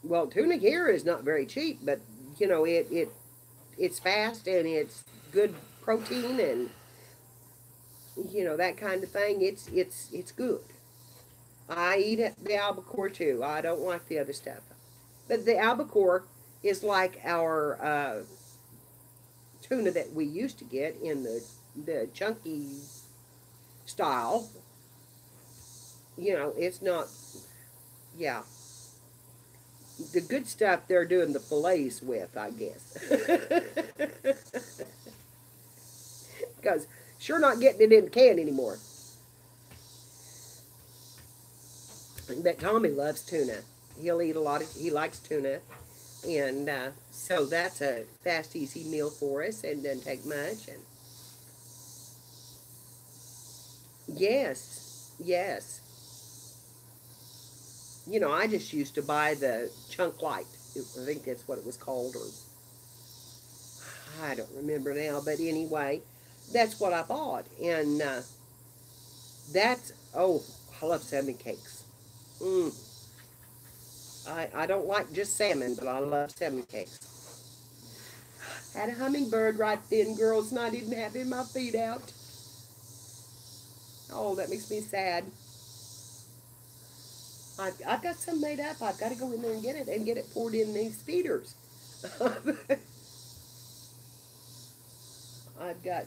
Well, tuna here is not very cheap, but you know it's fast and it's good protein and you know that kind of thing. It's good. I eat the albacore too. I don't like the other stuff, but the albacore is like our tuna that we used to get in the chunky style. You know, it's not. Yeah, the good stuff they're doing the fillets with, I guess. Because sure not getting it in the can anymore. But Tommy loves tuna. He'll eat a lot of. He likes tuna, and so that's a fast, easy meal for us, and doesn't take much. And yes, yes. You know, I just used to buy the chunk light. I think that's what it was called, or I don't remember now. But anyway, that's what I bought, and that's oh, I love salmon cakes. Mm. I don't like just salmon, but I love salmon cakes. Had a hummingbird right then, girls, and I didn't have my feet out. Oh, that makes me sad. I've got some made up. I've got to go in there and get it poured in these feeders. I've got,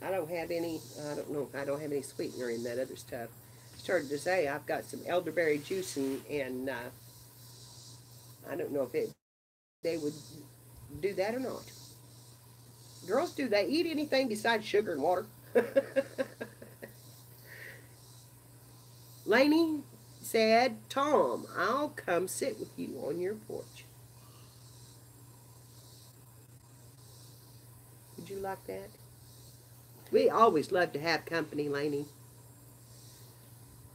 I don't have any, I don't know, I don't have any sweetener in that other stuff. Started to say I've got some elderberry juice and I don't know if they would do that or not. Girls, do they eat anything besides sugar and water? Lainey said, Tom, I'll come sit with you on your porch. Would you like that? We always love to have company, Lainey.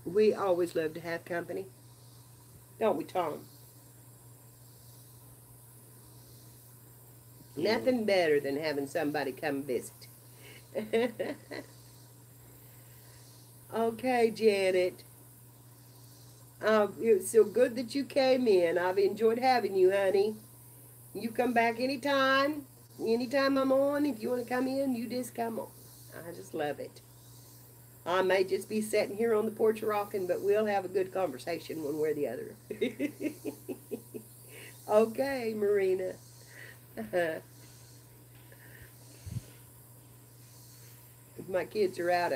We always love to have company. Don't we, Tom? Yeah. Nothing better than having somebody come visit. Okay, Janet. It was so good that you came in. I've enjoyed having you, honey. You come back anytime. Anytime I'm on, if you want to come in, you just come on. I just love it. I may just be sitting here on the porch rocking, but we'll have a good conversation one way or the other. Okay, Marina. My kids are out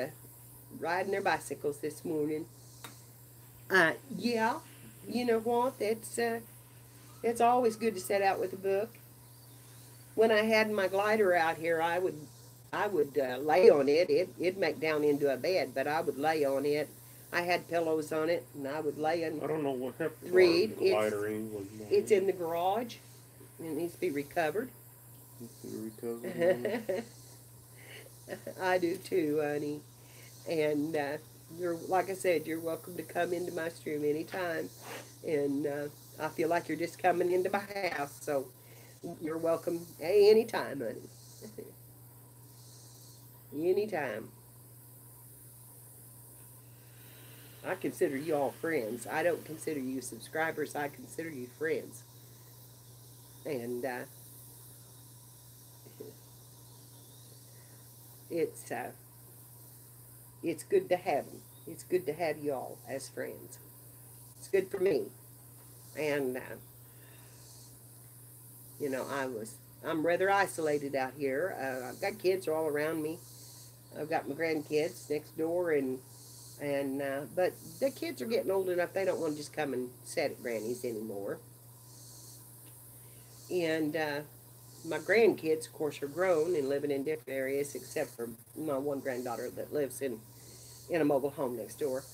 riding their bicycles this morning. Yeah, you know what? It's always good to set out with a book. When I had my glider out here, I would lay on it. It'd make down into a bed, but I would lay on it. I had pillows on it, and I would lay and I don't know what happened to read. our glider anyway. It's in the garage. It needs to be recovered. I do too, honey. And you're like I said, you're welcome to come into my stream anytime. And I feel like you're just coming into my house, so you're welcome anytime, honey. Anytime. I consider you all friends. I don't consider you subscribers. I consider you friends. And it's good to have you. It's good to have you all as friends. It's good for me. And you know, I'm rather isolated out here. I've got kids all around me. I've got my grandkids next door, and but the kids are getting old enough they don't want to just come and sit at Granny's anymore. And My grandkids, of course, are grown and living in different areas, except for my one granddaughter that lives in a mobile home next door.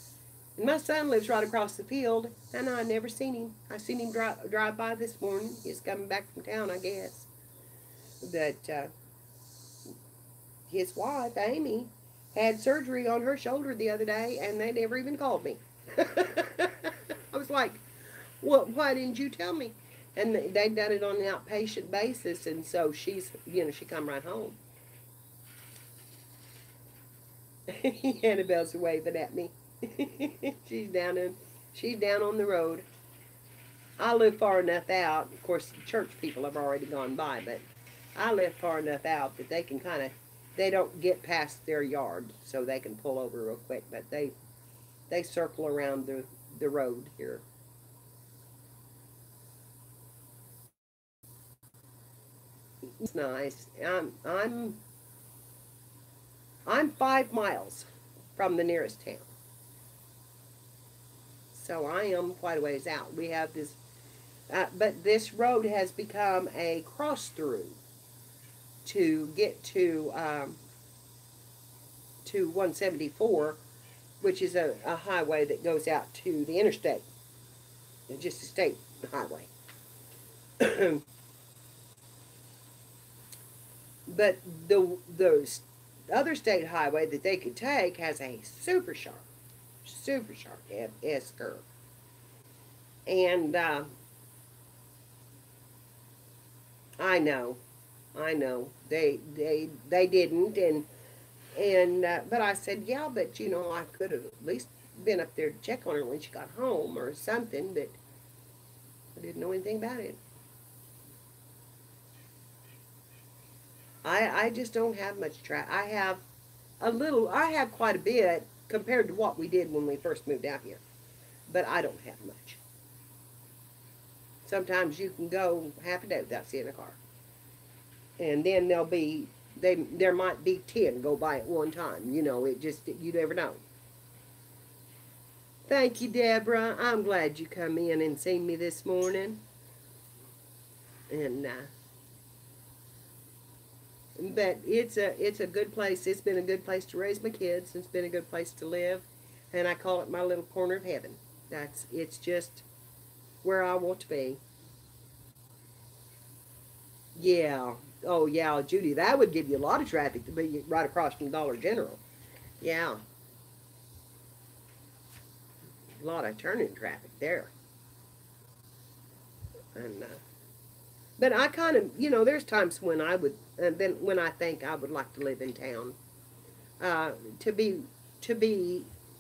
And my son lives right across the field, and I never seen him. I seen him drive by this morning. He's coming back from town, I guess. But his wife, Amy, had surgery on her shoulder the other day, and they never even called me. I was like, "Well, why didn't you tell me?" And they'd done it on an outpatient basis, and so she come right home. Annabelle's waving at me. she's down in, she's down on the road. I live far enough out. Of course, the church people have already gone by, but I live far enough out that they don't get past their yard, so they can pull over real quick. But they circle around the road here. It's nice. I'm 5 miles from the nearest town, so I am quite a ways out. We have this, but this road has become a cross through to get to 174, which is a highway that goes out to the interstate, just a state highway. But the other state highway that they could take has a super sharp S curve. And I know, they didn't, and but I said, yeah, but I could have at least been up there to check on her when she got home or something, but I didn't know anything about it. I just don't have much I have I have quite a bit compared to what we did when we first moved out here, but I don't have much. Sometimes you can go half a day without seeing a car, and then there might be 10 go by at one time. It just, you never know. Thank you, Deborah. I'm glad you come in and seen me this morning. And but it's a good place. It's been a good place to raise my kids. It's been a good place to live, and I call it my little corner of heaven. It's just where I want to be. Yeah. Oh, yeah, Judy, that would give you a lot of traffic to be right across from Dollar General. Yeah. A lot of turning traffic there. And but I kind of, there's times when I would, then when I think I would like to live in town, uh, to be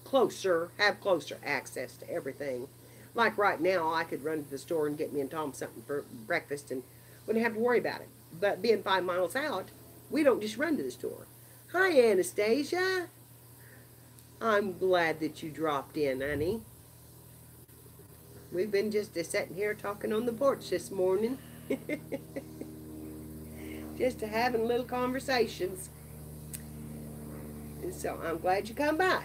closer, have closer access to everything. Like right now, I could run to the store and get me and Tom something for breakfast and wouldn't have to worry about it. But being 5 miles out, we don't just run to the store. Hi, Anastasia. I'm glad that you dropped in, honey. We've been just sitting here talking on the porch this morning. Just having little conversations. And so I'm glad you come by.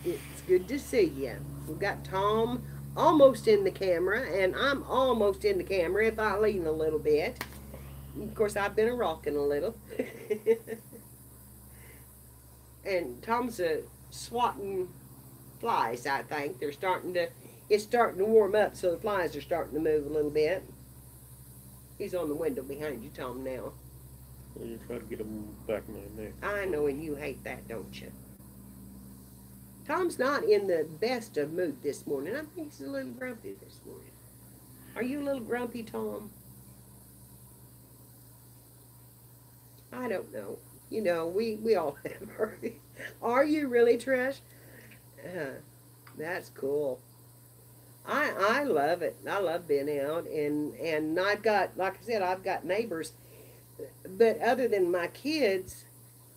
It's good to see you. We've got Tom almost in the camera, and I'm almost in the camera if I lean a little bit. Of course, I've been rocking a little. And Tom's swatting flies, I think. It's starting to warm up, so the flies are starting to move a little bit. He's on the window behind you, Tom, now. You try to get them back in my neck. I know, and you hate that, don't you? Tom's not in the best of mood this morning. I think he's a little grumpy this morning. Are you a little grumpy, Tom? I don't know. We all have our... Are you really, Trish? That's cool. I love it. I love being out, and I've got, like I said, I've got neighbors. But other than my kids,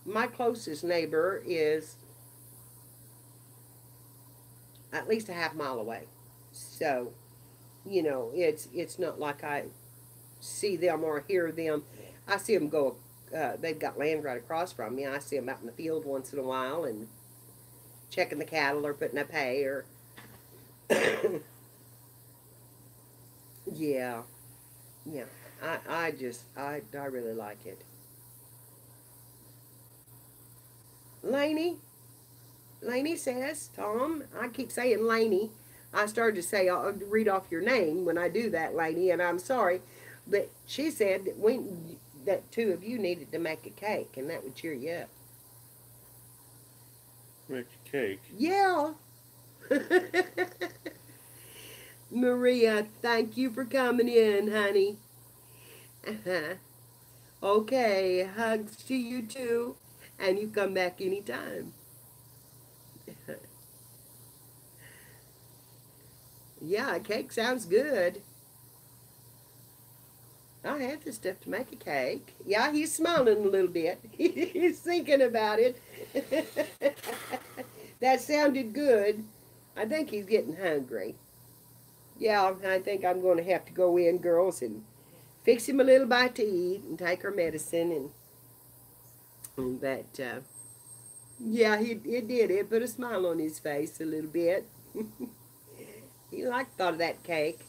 my closest neighbor is at least a half mile away. So, it's not like I see them or hear them. I see them go, they've got land right across from me. I see them out in the field once in a while and checking the cattle or putting up hay or Yeah, yeah. I really like it. Laney, Laney says, Tom, I keep saying Laney. I started to say, I'll read off your name when I do that, Laney, and I'm sorry. But she said that two of you needed to make a cake, and that would cheer you up. Make a cake. Yeah. Maria, thank you for coming in, honey. Okay, hugs to you too, and you come back anytime. Yeah, cake sounds good. I have the stuff to make a cake. Yeah, he's smiling a little bit. He's thinking about it. That sounded good. I think he's getting hungry. Yeah, I think I'm going to have to go in, girls, and fix him a little bite to eat and take her medicine. And that, yeah, it did. It put a smile on his face a little bit. He liked thought of that cake.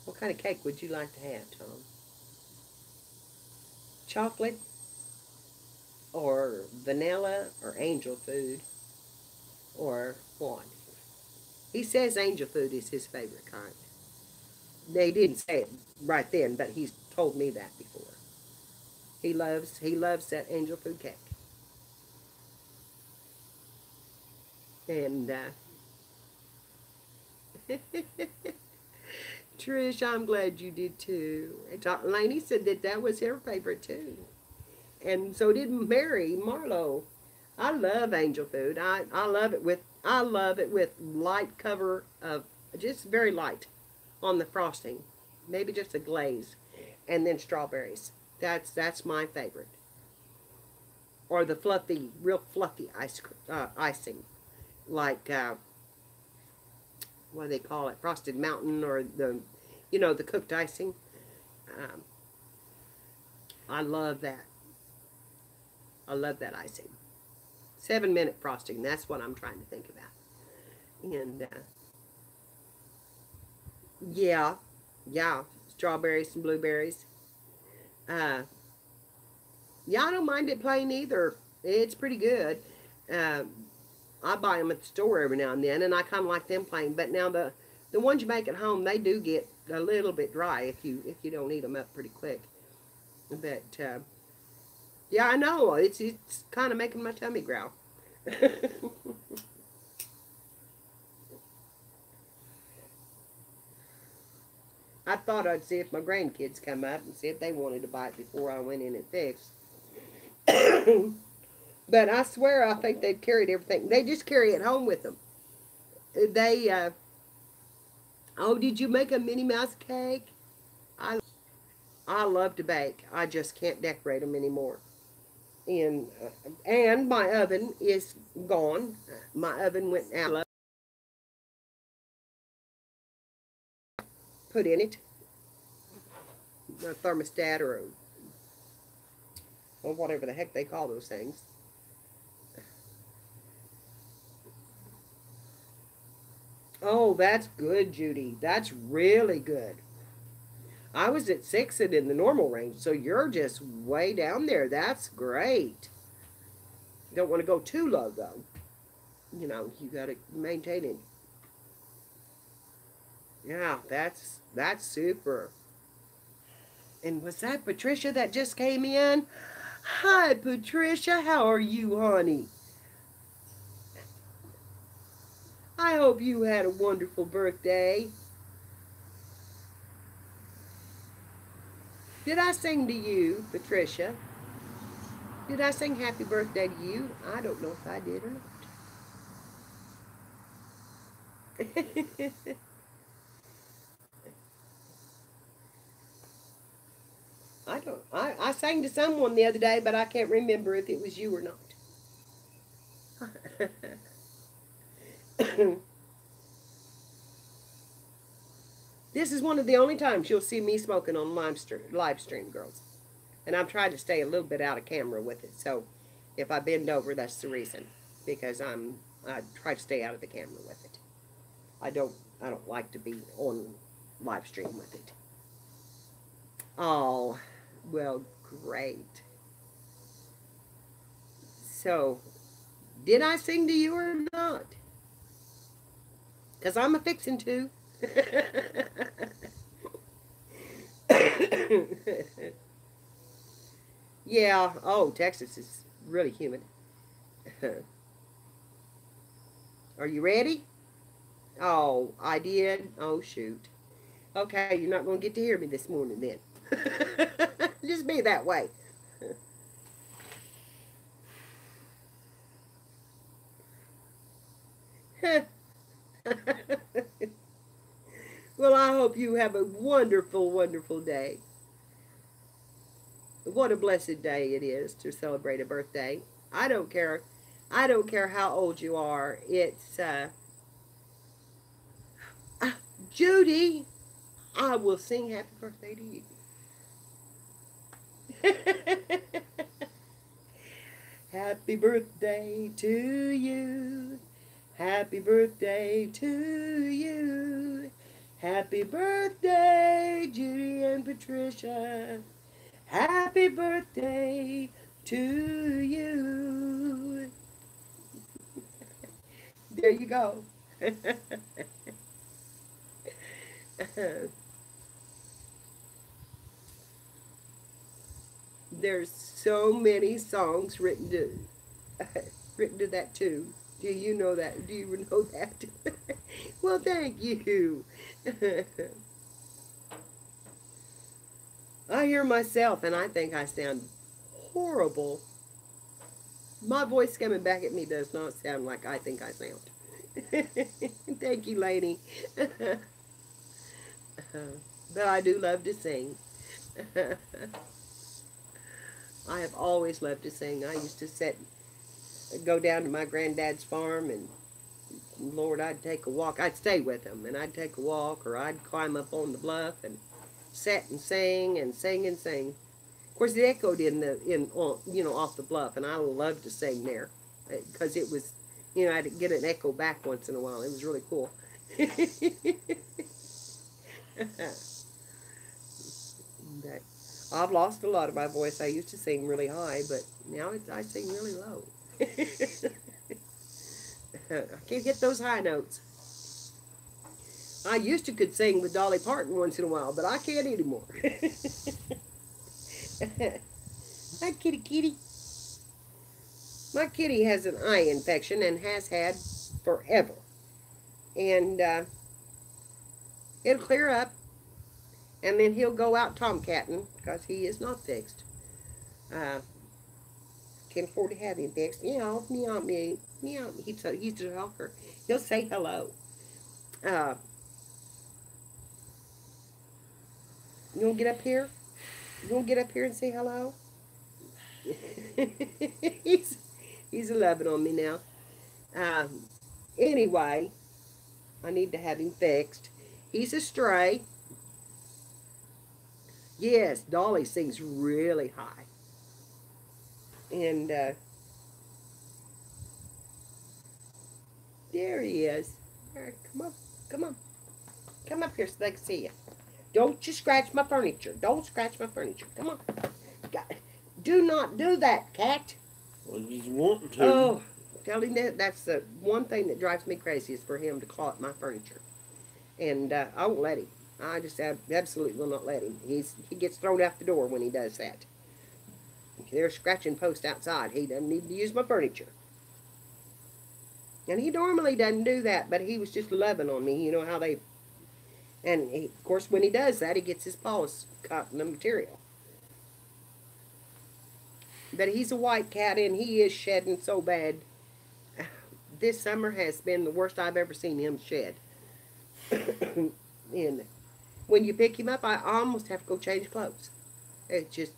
What kind of cake would you like to have, Tom? Chocolate or vanilla or angel food or what? He says angel food is his favorite kind. They didn't say it right then, but he's told me that before. He loves that angel food cake. And Trish, I'm glad you did too. Lainey said that that was her favorite too. And so did Mary Marlowe. I love angel food. I love it with light cover of just very light on the frosting. Maybe just a glaze and then strawberries. That's my favorite. Or the fluffy, real fluffy icing, like what do they call it, frosted mountain, or the cooked icing. Um, I love that. I love that icing. 7-minute frosting. That's what I'm trying to think about. And yeah, yeah, strawberries and blueberries. Uh, yeah, I don't mind it plain either. It's pretty good. Uh, I buy them at the store every now and then, and I kind of like them plain. But now the ones you make at home, they do get a little bit dry if you don't eat them up pretty quick. But yeah, I know it's kind of making my tummy growl. I thought I'd see if my grandkids come up and see if they wanted to bite before I went in and fixed. But I swear I think they've carried everything. They just carry it home with them. They, oh, did you make a Minnie Mouse cake? I, I love to bake. I just can't decorate them anymore. And my oven is gone. My oven went out. Put in it a thermostat or whatever the heck they call those things. Oh, that's good, Judy. That's really good. I was at 6 and in the normal range, so you're just way down there. That's great. You don't want to go too low, though. You got to maintain it. Yeah, that's super. And was that Patricia that just came in? Hi, Patricia. How are you, honey? I hope you had a wonderful birthday. Did I sing to you, Patricia? Did I sing happy birthday to you? I don't know if I did or not. I sang to someone the other day, but I can't remember if it was you or not. This is one of the only times you'll see me smoking on live stream, girls. And I'm trying to stay a little bit out of camera with it. So if I bend over, that's the reason. Because I try to stay out of the camera with it. I don't like to be on live stream with it. Oh, well, great. So, did I sing to you or not? Because I'm a fixin' to. Yeah, oh, Texas is really humid. Are you ready? Oh, I did? Oh, shoot. Okay, you're not going to get to hear me this morning then. Just be that way. Well, I hope you have a wonderful, wonderful day. What a blessed day it is to celebrate a birthday. I don't care. I don't care how old you are. It's Judy. I will sing happy birthday to you. Happy birthday to you. Happy birthday to you. Happy birthday, Judy and Patricia. Happy birthday to you. There you go. There's so many songs written to that tune. Do you know that? Do you know that? Well, thank you. I hear myself and I think I sound horrible. My voice coming back at me does not sound like I think I sound. Thank you, lady. But I do love to sing. I have always loved to sing. I used to go down to my granddad's farm and Lord, I'd take a walk. I'd stay with him and I'd take a walk or I'd climb up on the bluff and sit and sing and sing and sing. Of course, it echoed off the bluff, and I loved to sing there because it was, I'd get an echo back once in a while. It was really cool. But I've lost a lot of my voice. I used to sing really high, but now I sing really low. I can't get those high notes. I used to could sing with Dolly Parton once in a while, but I can't anymore. Hi, kitty kitty. My kitty has an eye infection and has had forever. And it'll clear up. And then he'll go out tomcatting because he is not fixed. Can't afford to have him fixed. Meow, meow, meow, meow. He's a talker. He'll say hello. You want to get up here? You want to get up here and say hello? he's 11 on me now. Anyway, I need to have him fixed. He's a stray. Yes, Dolly sings really high. And there he is. All right, come on, come on. Come up here so they can see you. Don't you scratch my furniture. Don't scratch my furniture. Come on. Do not do that, cat. Well, he's wanting to. Oh, tell him that's the one thing that drives me crazy is for him to claw at my furniture. And I won't let him. I just absolutely will not let him. He gets thrown out the door when he does that. There's scratching post outside. He doesn't need to use my furniture. And he normally doesn't do that, but he was just loving on me. You know how they... And, of course, when he does that, he gets his paws caught in the material. But he's a white cat, and he is shedding so bad. This summer has been the worst I've ever seen him shed. And when you pick him up, I almost have to go change clothes. It's just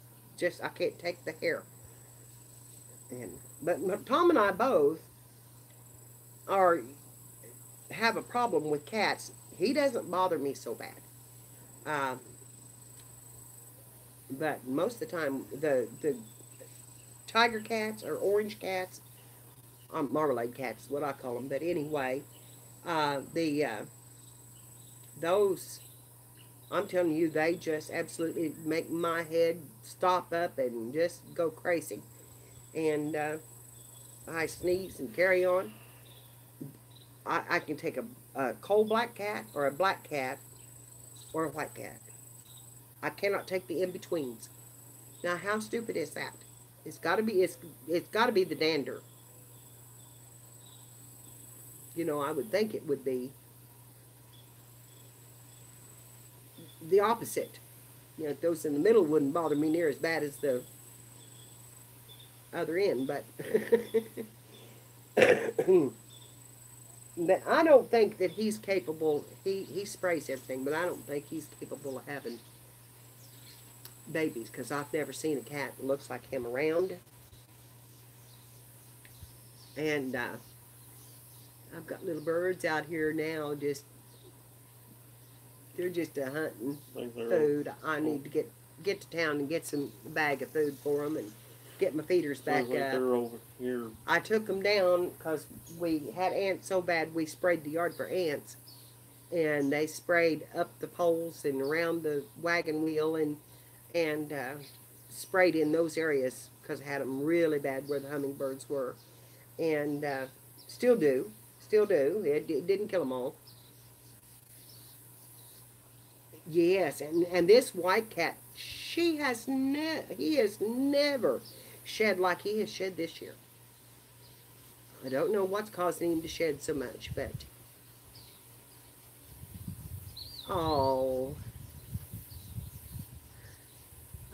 I can't take the hair. But Tom and I both have a problem with cats. He doesn't bother me so bad. But most of the time, the tiger cats or orange cats, marmalade cats is what I call them. But anyway, The those, I'm telling you, they just absolutely make my head stop up and just go crazy. And I sneeze and carry on. I can take a coal black cat or a black cat or a white cat. I cannot take the in betweens. Now, how stupid is that? It's got to be the dander. You know, I would think it would be the opposite. You know, those in the middle wouldn't bother me near as bad as the other end, but but I don't think that he's capable. He sprays everything, but I don't think he's capable of having babies because I've never seen a cat that looks like him around. And I've got little birds out here now. Just they're just a hunting food. I need to get to town and get some bag of food for them and get my feeders back up. They're over here. I took them down because we had ants so bad we sprayed the yard for ants, and they sprayed up the poles and around the wagon wheel and sprayed in those areas because I had them really bad where the hummingbirds were, and still do. It didn't kill them all. Yes, and this white cat, he has never shed like he has shed this year. I don't know what's causing him to shed so much, but oh,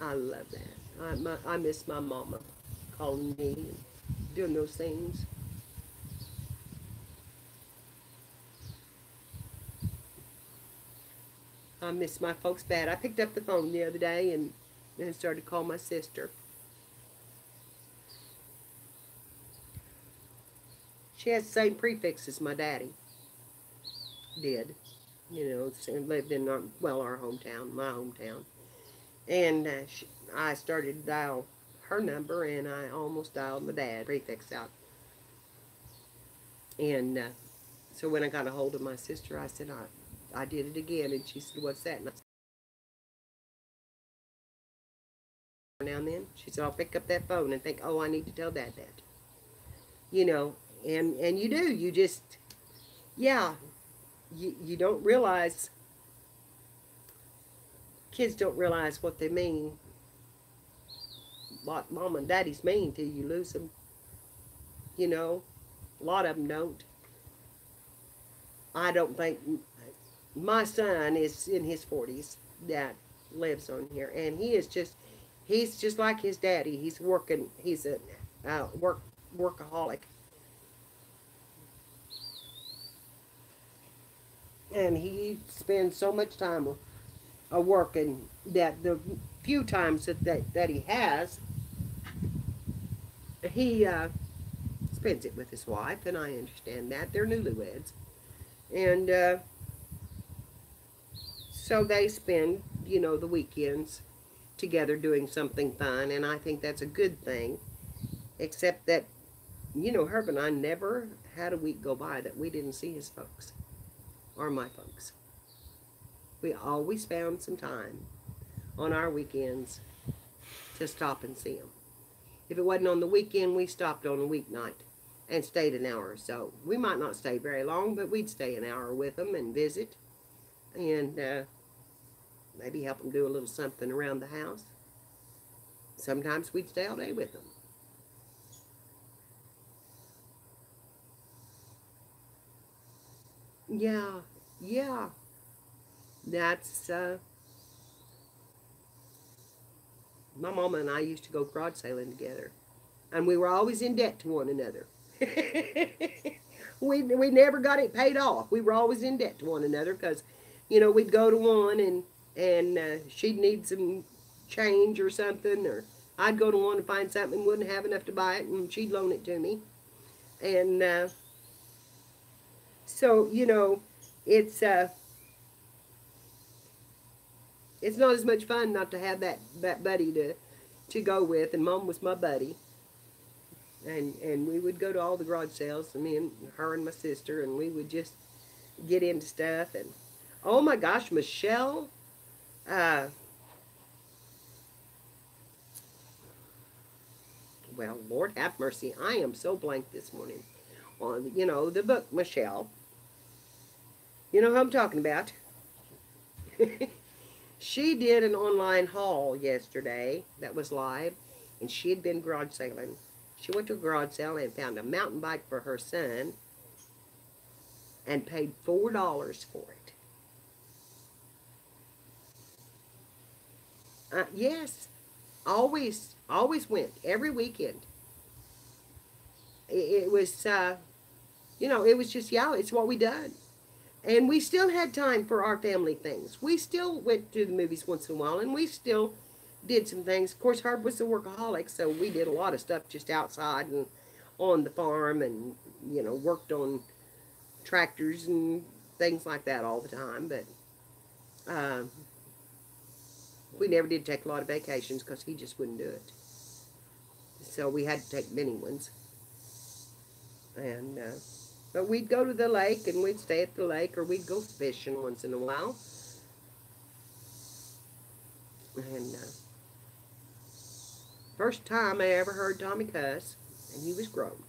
I love that. I miss my mama calling me and doing those things. I miss my folks bad. I picked up the phone the other day and started to call my sister. She has the same prefix as my daddy did. You know, lived in our hometown, my hometown. And I started to dial her number, and I almost dialed my dad's prefix out. And so when I got a hold of my sister, I said, I did it again. And she said, what's that? And I said, now and then. She said, I'll pick up that phone and think, oh, I need to tell Dad that. You know, and you do. You just, yeah, you don't realize, kids don't realize what they mean, what mom and daddy's mean till you lose them. You know, a lot of them don't. I don't think, my son is in his 40s that lives on here, and he's just like his daddy. He's a workaholic. And he spends so much time working that the few times that he has, he spends it with his wife, and I understand that. They're newlyweds. And so they spend, you know, the weekends together doing something fun, and I think that's a good thing. Except that, you know, Herb and I never had a week go by that we didn't see his folks or my folks. We always found some time on our weekends to stop and see them. If it wasn't on the weekend, we stopped on a weeknight and stayed an hour or so. We might not stay very long, but we'd stay an hour with them and visit and maybe help them do a little something around the house. Sometimes we'd stay all day with them. Yeah. That's, my mama and I used to go garage sailing together. And we were always in debt to one another. we never got it paid off. We were always in debt to one another because, you know, we'd go to one and she'd need some change or something, or I'd go to one and find something and wouldn't have enough to buy it, and she'd loan it to me. And so, you know, it's not as much fun not to have that buddy to go with, and Mom was my buddy. And we would go to all the garage sales, me and her and my sister, and we would just get into stuff. And oh my gosh, Michelle, uh, well, Lord have mercy, I am so blank this morning. On, you know, the book, Michelle. You know who I'm talking about. She did an online haul yesterday that was live, and she had been garage sailing. She went to a garage sale and found a mountain bike for her son and paid $4 for it. Yes, always went every weekend. It was, you know, it was just, yeah, it's what we done. And we still had time for our family things. We still went to the movies once in a while, and we still did some things. Of course, Herb was a workaholic, so we did a lot of stuff just outside and on the farm, and you know, worked on tractors and things like that all the time. But uh, we never did take a lot of vacations because he just wouldn't do it. So we had to take many ones. And but we'd go to the lake and we'd stay at the lake, or we'd go fishing once in a while. And first time I ever heard Tommy cuss, and he was grown.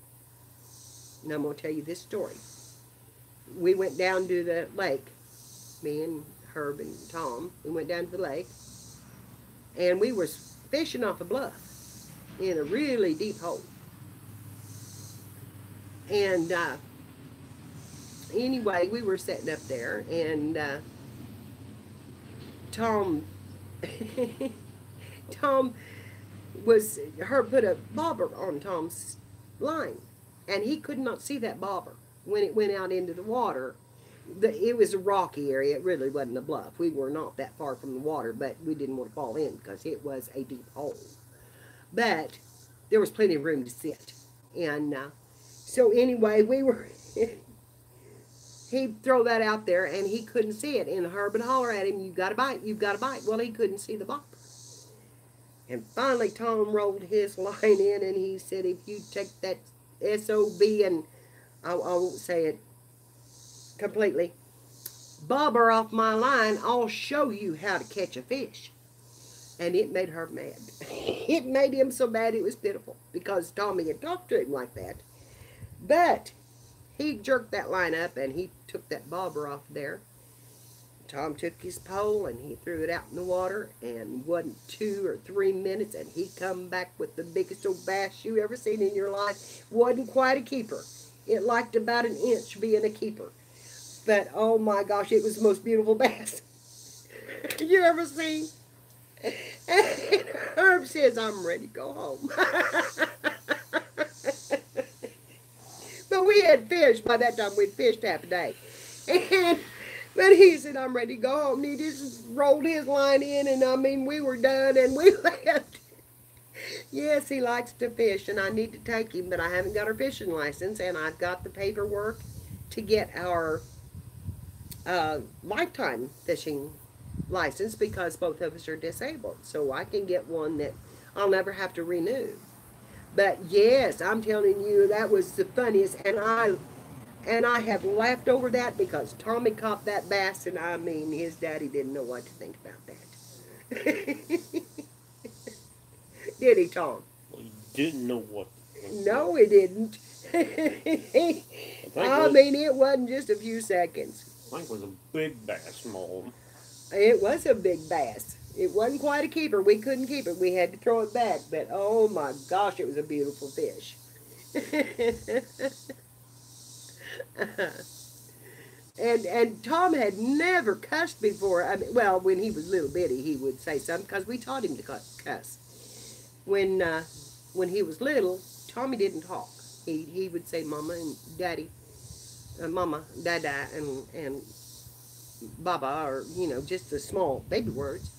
And I'm going to tell you this story. We went down to the lake, me and Herb and Tom. We went down to the lake, and we were fishing off a bluff in a really deep hole. And anyway, we were sitting up there, and Tom, Tom her put a bobber on Tom's line, and he could not see that bobber when it went out into the water. It was a rocky area. It really wasn't a bluff. We were not that far from the water, but we didn't want to fall in because it was a deep hole. But there was plenty of room to sit. And so anyway, we were... He'd throw that out there, and he couldn't see it. And Herb would holler at him, "You've got a bite, you've got a bite." Well, he couldn't see the bobber. And finally, Tom rolled his line in, and he said, "If you take that SOB," and I won't say it completely, "bobber off my line, I'll show you how to catch a fish." And it made her mad. It made him so mad it was pitiful, because Tommy had talked to him like that. But he jerked that line up, and he took that bobber off there. Tom took his pole, and he threw it out in the water, and wasn't 2 or 3 minutes, and he come back with the biggest old bass you ever seen in your life. Wasn't quite a keeper. It liked about an inch being a keeper. But, oh my gosh, it was the most beautiful bass you ever seen. And Herb says, "I'm ready to go home." But we had fished. By that time, we'd fished half a day. But he said, "I'm ready to go home." And he just rolled his line in, and I mean, we were done, and we left. Yes, he likes to fish, and I need to take him, but I haven't got our fishing license, and I've got the paperwork to get our lifetime fishing license because both of us are disabled. So I can get one that I'll never have to renew. But yes, I'm telling you, that was the funniest, and I have laughed over that because Tommy caught that bass, and I mean, his daddy didn't know what to think about that. Did he, Tom? Well, he didn't know what. No, he didn't. I mean, it wasn't just a few seconds. I think it was a big bass, Mom. It was a big bass. It wasn't quite a keeper. We couldn't keep it. We had to throw it back. But, oh my gosh, it was a beautiful fish. And Tom had never cussed before. I mean, well, when he was little bitty, he would say something because we taught him to cuss. When he was little, Tommy didn't talk. He would say "mama" and "daddy," "mama," "dada," and "baba," or you know, just the small baby words.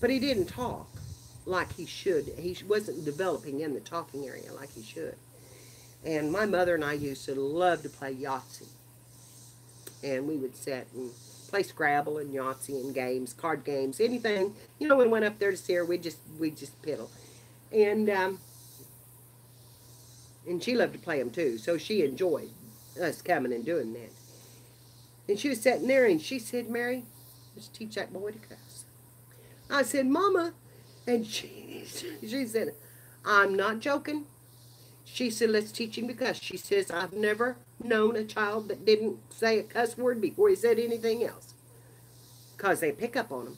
But he didn't talk like he should. He wasn't developing in the talking area like he should. And my mother and I used to love to play Yahtzee. And we would sit and play Scrabble and Yahtzee and games, card games, anything. You know, when we went up there to see her, we'd just piddle. And she loved to play them too, so she enjoyed us coming and doing that. And she was sitting there, and she said, Mary, let's teach that boy to cuss. I said, Mama. And she said, I'm not joking. She said, let's teach him to cuss. She says, I've never known a child that didn't say a cuss word before he said anything else. Because they pick up on them.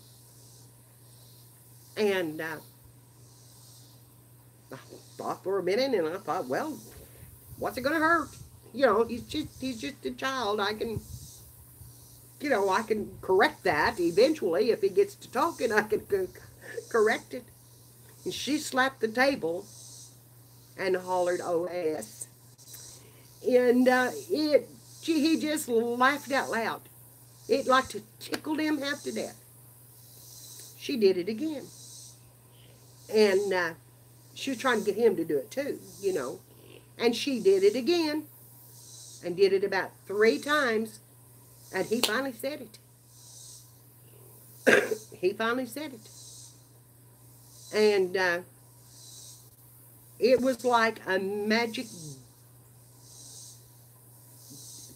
And I thought for a minute, and I thought, well, what's it going to hurt? You know, he's just a child. I can correct that eventually. If he gets to talking, I can correct it. And she slapped the table and hollered OS. And he just laughed out loud. It like to tickled him half to death. She did it again. And she was trying to get him to do it too, you know. And she did it again. And did it about 3 times. And he finally said it. He finally said it. And it was like a magic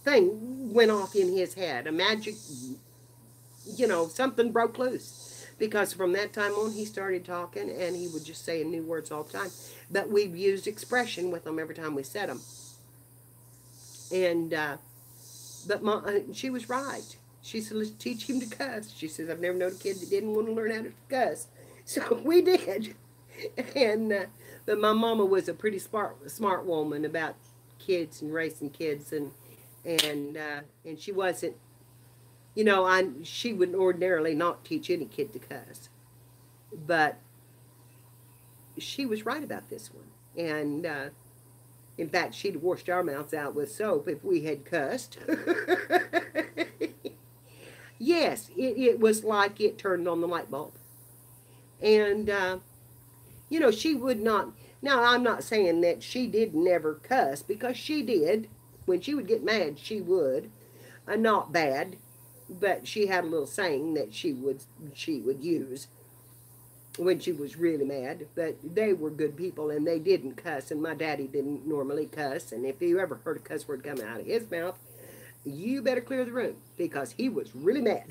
thing went off in his head. A magic, you know, something broke loose. Because from that time on, he started talking, and he would just say new words all the time. But we used expression with them every time we said them. And, but she was right. She said, let's teach him to cuss. She says, I've never known a kid that didn't want to learn how to cuss. So we did. And but my mama was a pretty smart woman about kids and raising kids, and she wasn't, you know, she would ordinarily not teach any kid to cuss, but she was right about this one. And in fact, she'd washed our mouths out with soap if we had cussed. Yes, it was like it turned on the light bulb. And, you know, she would not. Now, I'm not saying that she did never cuss, because she did. When she would get mad, she would. Not bad, but she had a little saying that she would use when she was really mad. But they were good people, and they didn't cuss, and my daddy didn't normally cuss. And if you ever heard a cuss word come out of his mouth, you better clear the room, because he was really mad.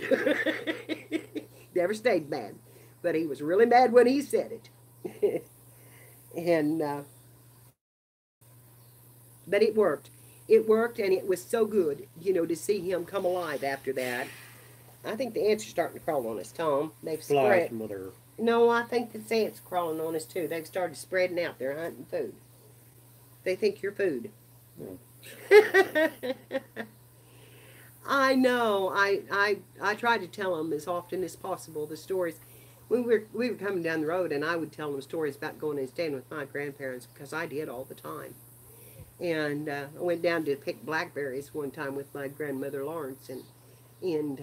Never stayed mad, but he was really mad when he said it. And but it worked. It worked, and it was so good, you know, to see him come alive after that. I think the ants are starting to crawl on us, Tom. They've spread. Mother. No, I think the ants are crawling on us too. They've started spreading out. They're hunting food. They think you're food. Yeah. I know. I try to tell them as often as possible the stories. When we were coming down the road, and I would tell them stories about going and staying with my grandparents, because I did all the time. And I went down to pick blackberries one time with my grandmother Lawrence, and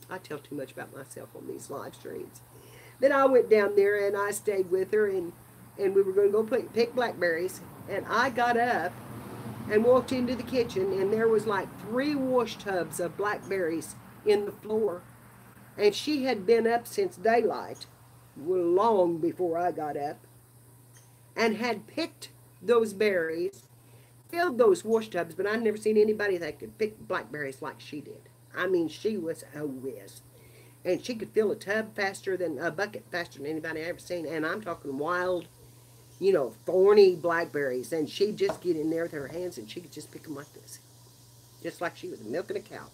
I tell too much about myself on these live streams. Then I went down there, and I stayed with her, and we were going to go pick blackberries. And I got up and walked into the kitchen, and there was like 3 wash tubs of blackberries in the floor. And she had been up since daylight, long before I got up, and had picked those berries, filled those wash tubs, but I'd never seen anybody that could pick blackberries like she did. I mean, she was a whiz. And she could fill a bucket faster than anybody I ever seen. And I'm talking wild, you know, thorny blackberries. And she'd just get in there with her hands, and she could just pick them like this. Just like she was milking a cow.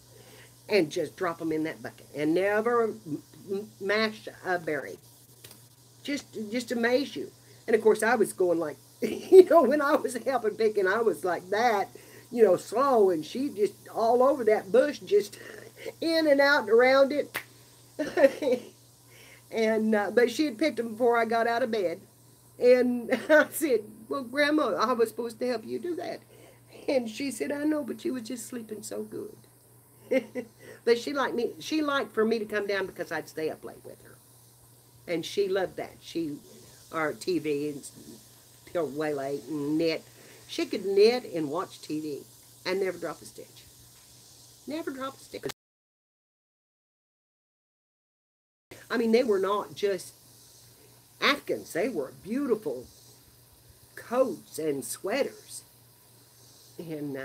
And just drop them in that bucket. And never mash a berry. Just amaze you. And of course, I was going like, you know, when I was helping picking, I was like that, you know, slow. And she just all over that bush, just in and out and around it. And but she had picked them before I got out of bed. And I said, well, Grandma, I was supposed to help you do that. And she said, I know, but you was just sleeping so good. But she liked for me to come down because I'd stay up late with her. And she loved that. Our TV until way late and knit. She could knit and watch TV and never drop a stitch. Never drop a stitch. I mean, they were not just Afghans. They were beautiful coats and sweaters. And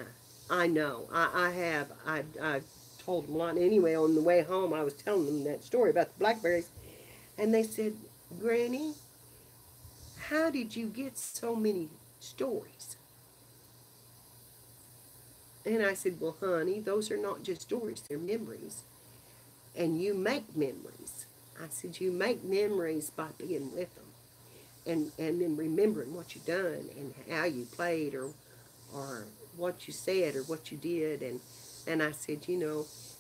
I know. I have. I told them a lot. Anyway, on the way home, I was telling them that story about the blackberries. And they said, Granny, how did you get so many stories? And I said, well, honey, those are not just stories, they're memories. And you make memories. I said, you make memories by being with them. And then remembering what you done and how you played or what you said or what you did. And I said,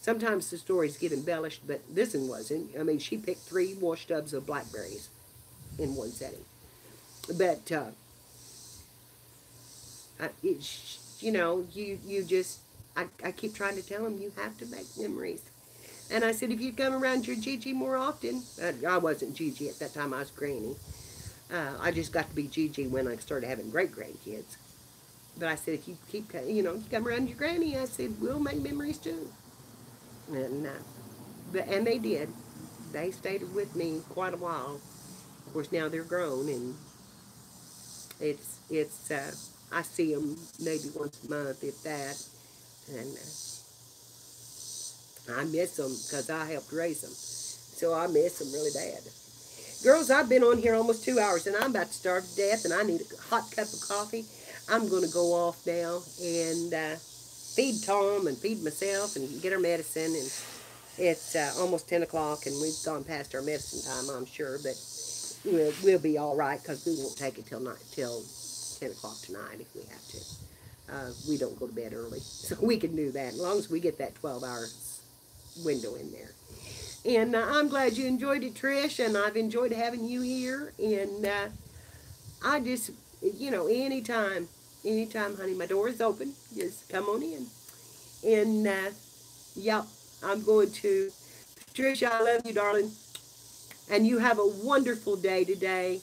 sometimes the stories get embellished, but this one wasn't. I mean, she picked 3 wash tubs of blackberries in one setting. But, you just, I keep trying to tell them you have to make memories. And I said, if you come around your Gigi more often, I wasn't Gigi at that time, I was Granny. I just got to be Gigi when I started having great grandkids. But I said, if you keep, you come around your Granny, I said, we'll make memories too. And they did. They stayed with me quite a while. Of course, now they're grown, and it's I see them maybe once a month, if that, and I miss them because I helped raise them, so I miss them really bad. Girls, I've been on here almost 2 hours, and I'm about to starve to death, and I need a hot cup of coffee. I'm going to go off now and feed Tom and feed myself and get our medicine, and it's almost 10 o'clock, and we've gone past our medicine time, I'm sure, but we'll be all right because we won't take it till 10 o'clock tonight if we have to. We don't go to bed early, so we can do that as long as we get that 12-hour window in there. And I'm glad you enjoyed it, Trish, and I've enjoyed having you here. And I just, anytime, honey, my door is open. Just come on in. And, yep, I'm going to. Trish, I love you, darling. And you have a wonderful day today,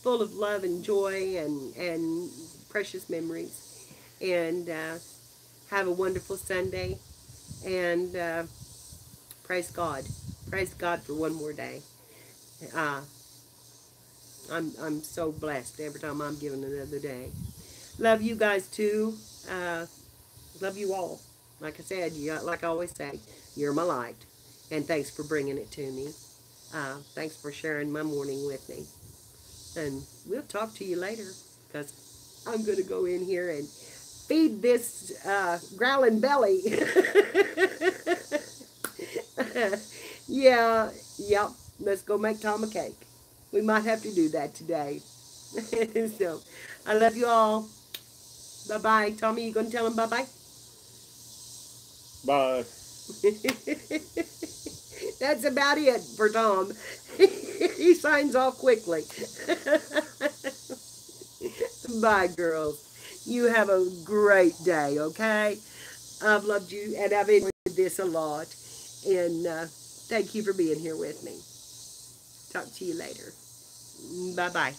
full of love and joy and precious memories. And have a wonderful Sunday. And praise God. Praise God for one more day. I'm so blessed every time I'm given another day. Love you guys too. Love you all. Like I said, like I always say, you're my light. And thanks for bringing it to me. Thanks for sharing my morning with me. And we'll talk to you later because I'm going to go in here and feed this growling belly. Yeah, yep. Let's go make Tom a cake. We might have to do that today. So, I love you all. Bye-bye. Tommy, you going to tell him bye-bye? Bye. That's about it for Tom. He signs off quickly. Bye, girls. You have a great day, okay? I've loved you, and I've enjoyed this a lot. And thank you for being here with me. Talk to you later. Bye-bye.